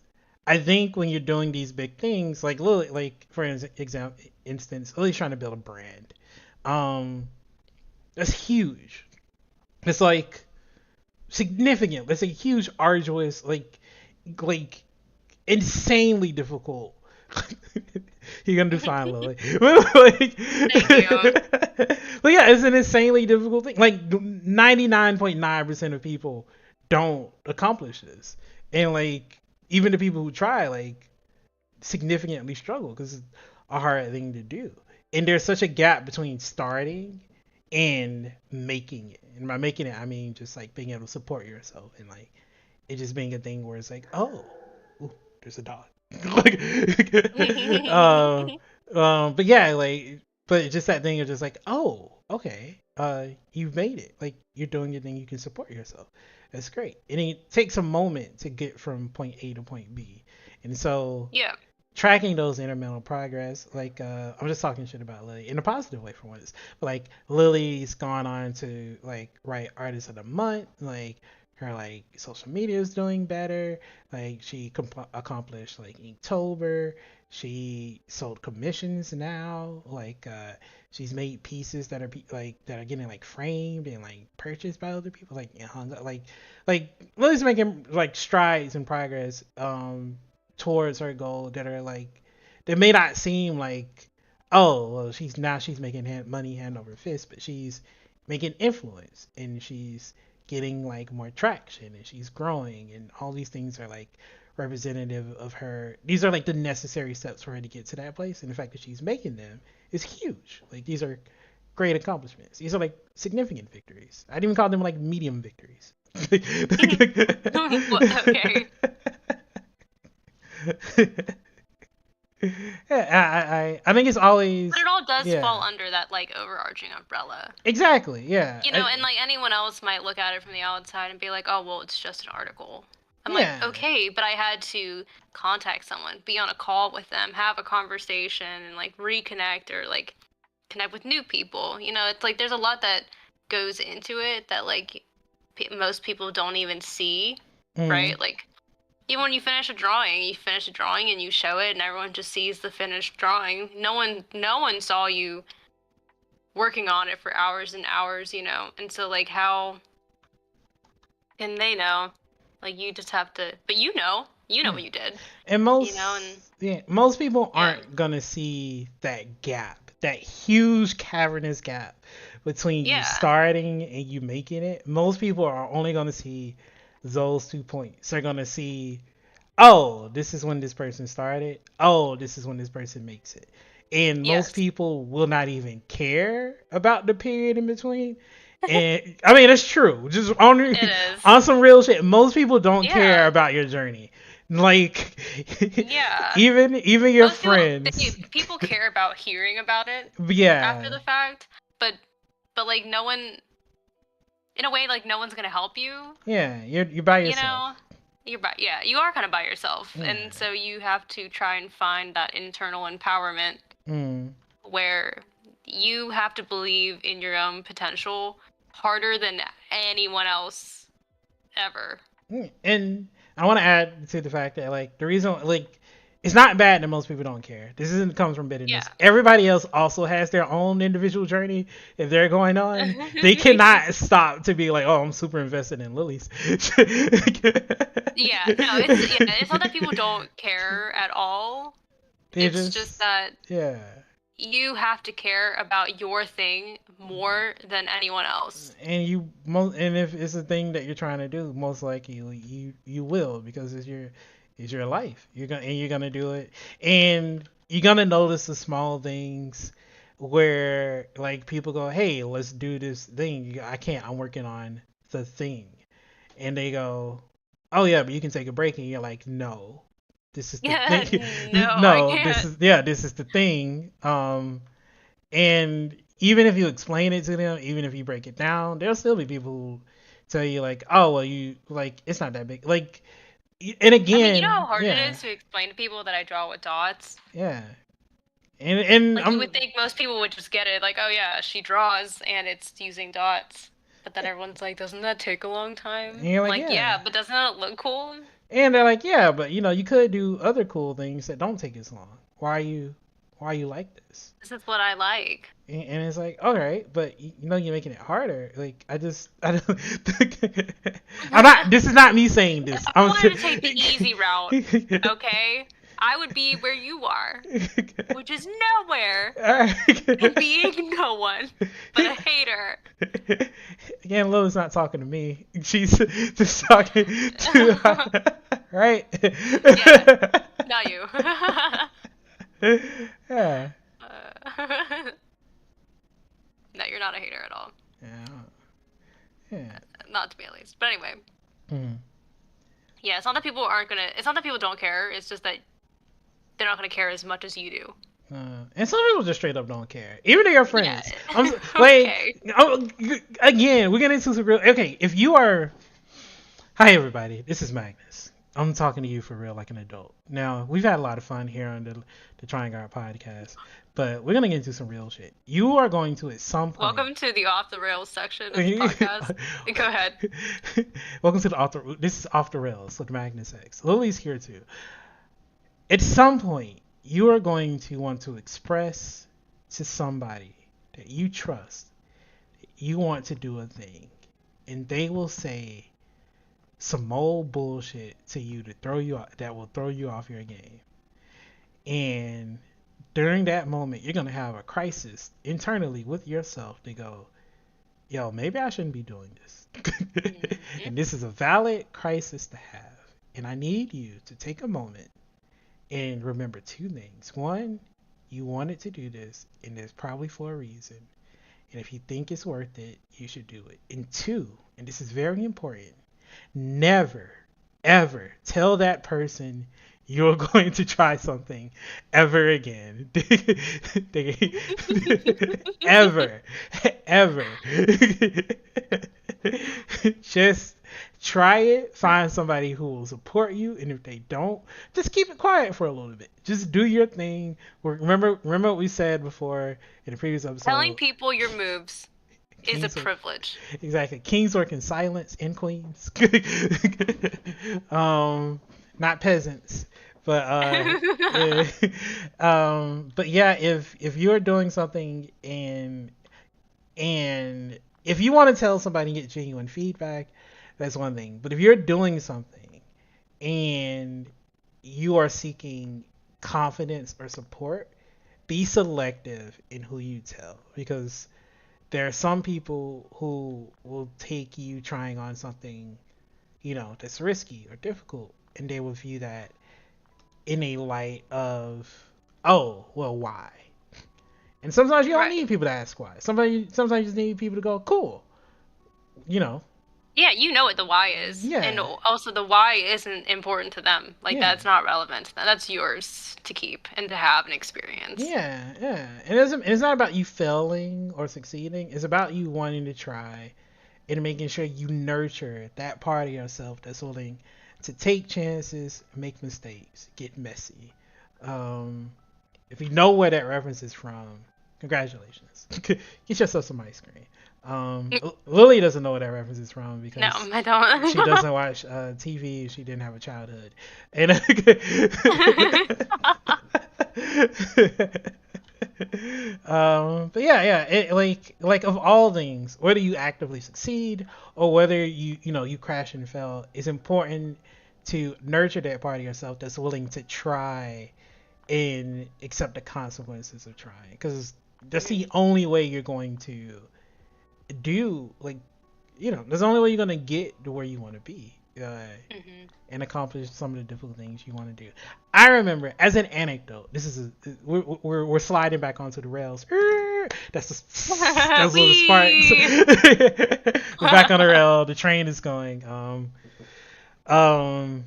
I think when you're doing these big things, like Lily, like for instance, Lily's trying to build a brand. Um, that's huge. It's like significant. It's a huge, arduous, like like insanely difficult. You're gonna do fine, Lily. like, Thank you. but yeah, it's an insanely difficult thing. Like 99.9% of people don't accomplish this, and like even the people who try, like significantly struggle because it's a hard thing to do. And there's such a gap between starting and making it. And by making it, I mean just like being able to support yourself and like it just being a thing where it's like, oh, ooh, there's a dog. like, uh, but yeah, like, but just that thing of just like, oh, okay, you've made it. Like, you're doing your thing. You can support yourself. That's great. And it takes a moment to get from point A to point B. And so Yeah. tracking those incremental progress, like I'm just talking shit about Lily in a positive way for once. But like Lily's gone on to like write artist of the month, like her like social media is doing better. Like she accomplished like Inktober. She sold commissions now. Like she's made pieces that are like that are getting like framed and like purchased by other people. Like and hung up. Like Lily's making like strides and progress. Towards her goal that are like that may not seem like oh well she's making money hand over fist, but she's making influence and she's getting like more traction and she's growing and all these things are like representative of her. These are like the necessary steps for her to get to that place, and the fact that she's making them is huge. Like these are great accomplishments. These are like significant victories. I'd even call them like medium victories. Okay. Yeah, I think it's always But it all does yeah fall under that like overarching umbrella. exactly yeah And like anyone else might look at it from the outside and be like, "Oh, well, it's just an article." I'm like, yeah "Okay, but I had to contact someone, be on a call with them, have a conversation and like reconnect or like connect with new people." It's like there's a lot that goes into it that like most people don't even see, mm, right? Like even when you finish a drawing and you show it and everyone just sees the finished drawing. No one saw you working on it for hours and hours. And so like how can they know? Like you just have to, but you know yeah what you did, and and most people yeah. aren't gonna see that gap, that huge cavernous gap between you Yeah. starting and you making it. Most people are only gonna see those 2 points. They're gonna see oh, this is when this person started. Oh, this is when this person makes it. And most Yes. people will not even care about the period in between. And I mean, it's true. Just on It is. on some real shit. Most people don't care Yeah. about your journey. Like Yeah. even your Most friends. people care about hearing about it Yeah. after the fact, but like no one, in a way, like no one's gonna help you. Yeah, you're by You yourself. know, yeah, you are kind of by yourself, Yeah. and so you have to try and find that internal empowerment Mm. where you have to believe in your own potential harder than anyone else ever. And I want to add to the fact that like the reason like it's not bad that most people don't care. This isn't comes from bitterness. Yeah. Everybody else also has their own individual journey if they're going on. They cannot stop to be like, oh, I'm super invested in lilies. Yeah, no, it's not that people don't care at all. They It's just just that yeah. you have to care about your thing more than anyone else. And and if it's a thing that you're trying to do, most likely you will because it's your life. You're gonna do it, and you're gonna notice the small things where like people go, hey, let's do this thing. I can't. I'm working on the thing, and they go, oh yeah, but you can take a break, and you're like, no, this is the Yeah, thing. no, I No, can't. this is the thing. And even if you explain it to them, even if you break it down, there'll still be people who tell you like, "Oh, well, you like it's not that big." Like, and I mean, you know how again, hard it yeah, is to explain to people that I draw with dots? yeah, and Like you would think most people would just get it, like, oh yeah, she draws and it's using dots. But then everyone's like, doesn't that take a long and time? you're I'm like, like, yeah, yeah, but doesn't it look cool? and they're like, yeah, but you know, you could do other cool things that don't take as long. Why are you? why you like this? This is what I like. And it's like, all right, but you know you're making it harder. Like I don't. I'm not. This is not me saying If this. I wanted to take the easy route, okay, I would be where you are, which is nowhere and being no one but a hater. Again, Lily's not talking to me. She's just talking to right. Yeah, not you. Yeah. No, you're not a hater at all. Yeah. Yeah. Not to me at least. But anyway, Mm. yeah, it's not that people aren't gonna. It's not that people don't care. It's just that they're not gonna care as much as you do. And some people just straight up don't care, even to your Yeah. friends. Like, Okay. again, we're getting into some real. Okay, if you are, hi everybody, this is Magnus. I'm talking to you for real, like an adult. Now we've had a lot of fun here on the Trying Our podcast, but we're gonna get into some real shit. You are going to at some point. Welcome to the off the rails section of the podcast. Go ahead. Welcome to the off the. This is off the rails with Magnus X. Lily's here too. At some point, you are going to want to express to somebody that you trust that you want to do a thing, and they will say some old bullshit to you to throw you off, that will throw you off your game. And during that moment, you're gonna have a crisis internally with yourself to go, yo, maybe I shouldn't be doing this. Mm-hmm. And this is a valid crisis to have. And I need you to take a moment and remember two things. One, you wanted to do this, and it's probably for a reason. And if you think it's worth it, you should do it. And two, and this is very important, never, ever tell that person you're going to try something ever again. Ever. Ever. Just try it. Find somebody who will support you. And if they don't, just keep it quiet for a little bit. Just do your thing. Remember what we said before in the previous Telling episode? people your moves is a Kings work privilege. exactly. Kings work in silence and queens. Not peasants. But yeah. But yeah, if you're doing something and if you want to tell somebody and get genuine feedback, that's one thing. But if you're doing something and you are seeking confidence or support, be selective in who you tell, because there are some people who will take you trying on something, that's risky or difficult, and they will view that in a light of, oh, well, why? And sometimes you don't Right. need people to ask why. Sometimes you just need people to go, cool, you know, Yeah, you know what the why is. And yeah, also the why isn't important to them. Like yeah, that's not relevant to them. That's yours to keep and to have and experience. yeah. And it's not about you failing or succeeding. It's about you wanting to try and making sure you nurture that part of yourself that's willing to take chances, make mistakes, get messy. Um, if you know where that reference is from, congratulations. Get yourself some ice cream. Lily doesn't know where that reference is from No, because I she don't. doesn't watch TV. She didn't have a childhood, and but yeah, like of all things, whether you actively succeed or whether you crash and fail, it's important to nurture that part of yourself that's willing to try and accept the consequences of trying, because that's the only way you're going to do, like, there's the only way you're going to get to where you want to be, Hmm. and accomplish some of the difficult things you want to do. I remember, as an anecdote, this is we're sliding back onto the rails. That's little sparks. Wee. We're back on the rail. The train is going. Um,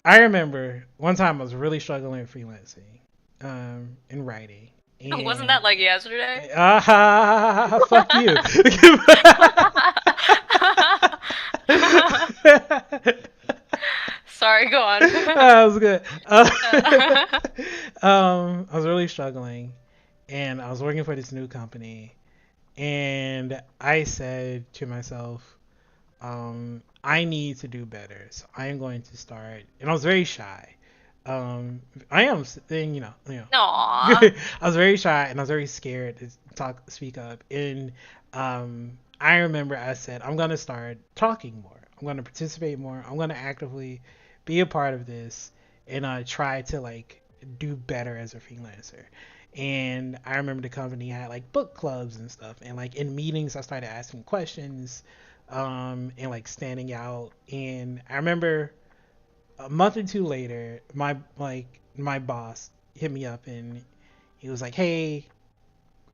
I remember one time I was really struggling with freelancing, in writing, Wasn't and that like yesterday? fuck you. Sorry, go on. That was good. I was really struggling, and I was working for this new company, and I said to myself, I need to do better. So I am going to start, and I was very shy. Um, I am, and Aw. I was very shy and I was very scared to speak up. And I remember I said, I'm gonna start talking more. I'm gonna participate more. I'm gonna actively be a part of this and try to like do better as a freelancer. And I remember the company had like book clubs and stuff. And like in meetings, I started asking questions, and like standing out. And I remember a month or two later, my boss hit me up and he was like, "Hey,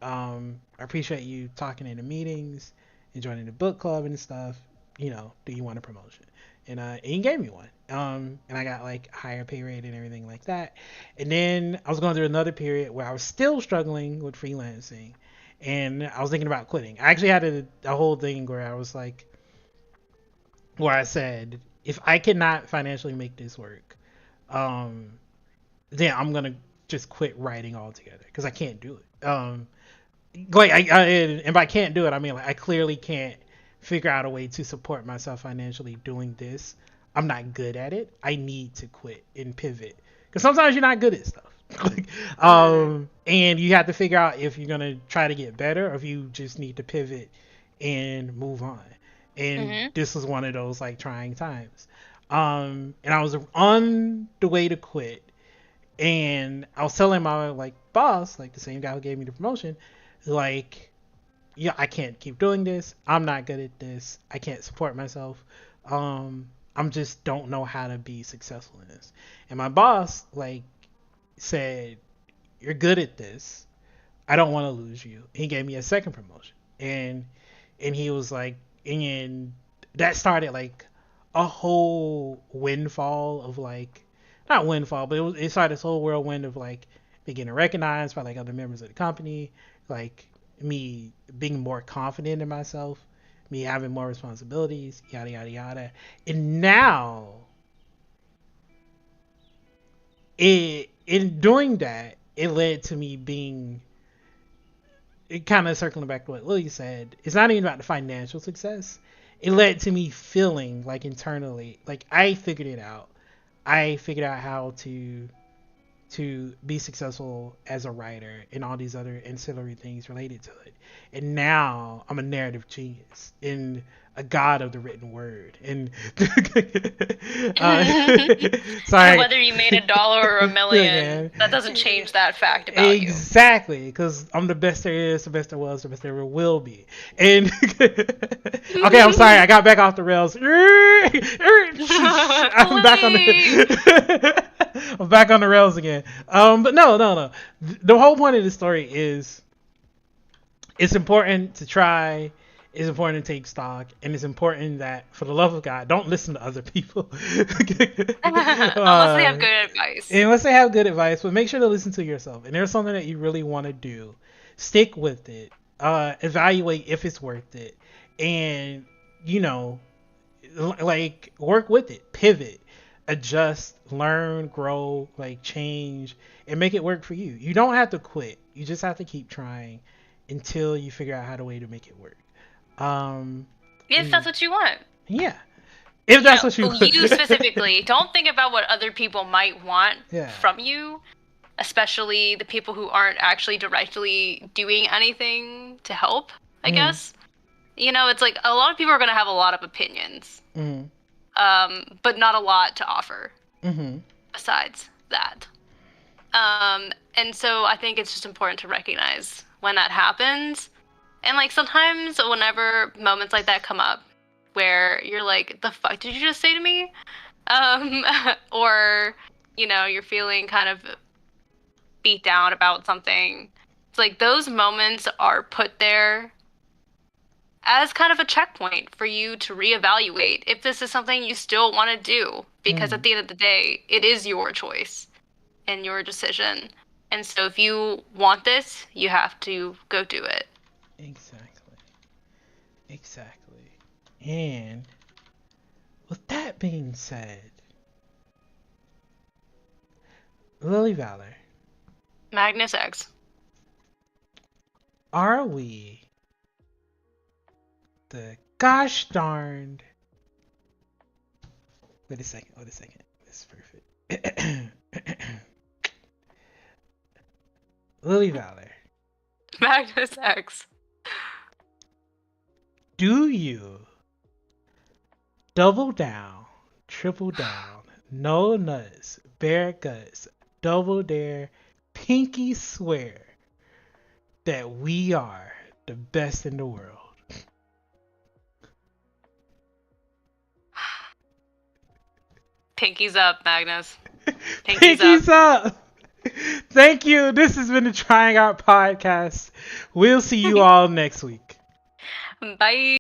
I appreciate you talking in the meetings and joining the book club and stuff. Do you want a promotion?" And he gave me one. And I got like higher pay rate and everything like that. And then I was going through another period where I was still struggling with freelancing, and I was thinking about quitting. I actually had a whole thing where I was like, where I said, if I cannot financially make this work, um, then I'm gonna just quit writing altogether because I can't do it. Like and by can't do it, I mean like I clearly can't figure out a way to support myself financially doing this. I'm not good at it. I need to quit and pivot because sometimes you're not good at stuff. Mm. And you have to figure out if you're gonna try to get better or if you just need to pivot and move on. And Mhm. this was one of those like trying times. And I was on the way to quit, and I was telling my like boss, like the same guy who gave me the promotion, like, yeah, I can't keep doing this. I'm not good at this. I can't support myself. I'm just don't know how to be successful in this. And my boss like said, "You're good at this. I don't want to lose you." He gave me a second promotion, and he was like, and that started like a whole windfall of like, not windfall, but it started this whole whirlwind of like me getting recognized by like other members of the company, like me being more confident in myself, me having more responsibilities, yada yada yada. And now, in doing that, it led to me being, it kind of circling back to what Lily said, it's not even about the financial success. It led to me feeling like internally, like I figured it out. I figured out how to be successful as a writer and all these other ancillary things related to it. And now I'm a narrative genius and a god of the written word. And uh, And sorry, whether you made $1 or a million, again, that doesn't change that fact about you. exactly, because I'm the best there is, the best there was, the best there ever will be. And okay, I'm sorry, I got back off the rails. I'm back on Lily. the I'm back on the rails again. But no, no, no. The whole point of the story is it's important to try. It's important to take stock, and it's important that, for the love of God, don't listen to other people. Unless they have good advice. Unless they have good advice, but make sure to listen to yourself. And there's something that you really want to do, stick with it. Evaluate if it's worth it, and you know, like work with it, pivot, adjust, learn, grow, like change, and make it work for you. You don't have to quit. You just have to keep trying until you figure out how to way to make it work. Um, If and that's what you want. yeah, if You that's know, what you, you specifically. Don't think about what other people might want yeah. from you, especially the people who aren't actually directly doing anything to help, I Mm-hmm. guess. It's like a lot of people are going to have a lot of opinions, Mm-hmm. but not a lot to offer Mm-hmm. besides that. And so I think it's just important to recognize when that happens. And like sometimes whenever moments like that come up where you're like, the fuck did you just say to me? Um, or, you're feeling kind of beat down about something. It's like those moments are put there as kind of a checkpoint for you to reevaluate if this is something you still want to do. Because Mm-hmm. at the end of the day, it is your choice and your decision. And so if you want this, you have to go do it. Exactly. Exactly. And with that being said, Lily Valor, Magnus X. are we the gosh darned? Wait a second. Wait a second. This is perfect. Lily Valor, Magnus X. do you double down, triple down, no nuts, bare guts, double dare, pinky swear that we are the best in the world? Pinkies up, Magnus. Pinkies up. Pinkies up! Thank you. This has been the Trying Out Podcast. We'll see you all next week. Bye.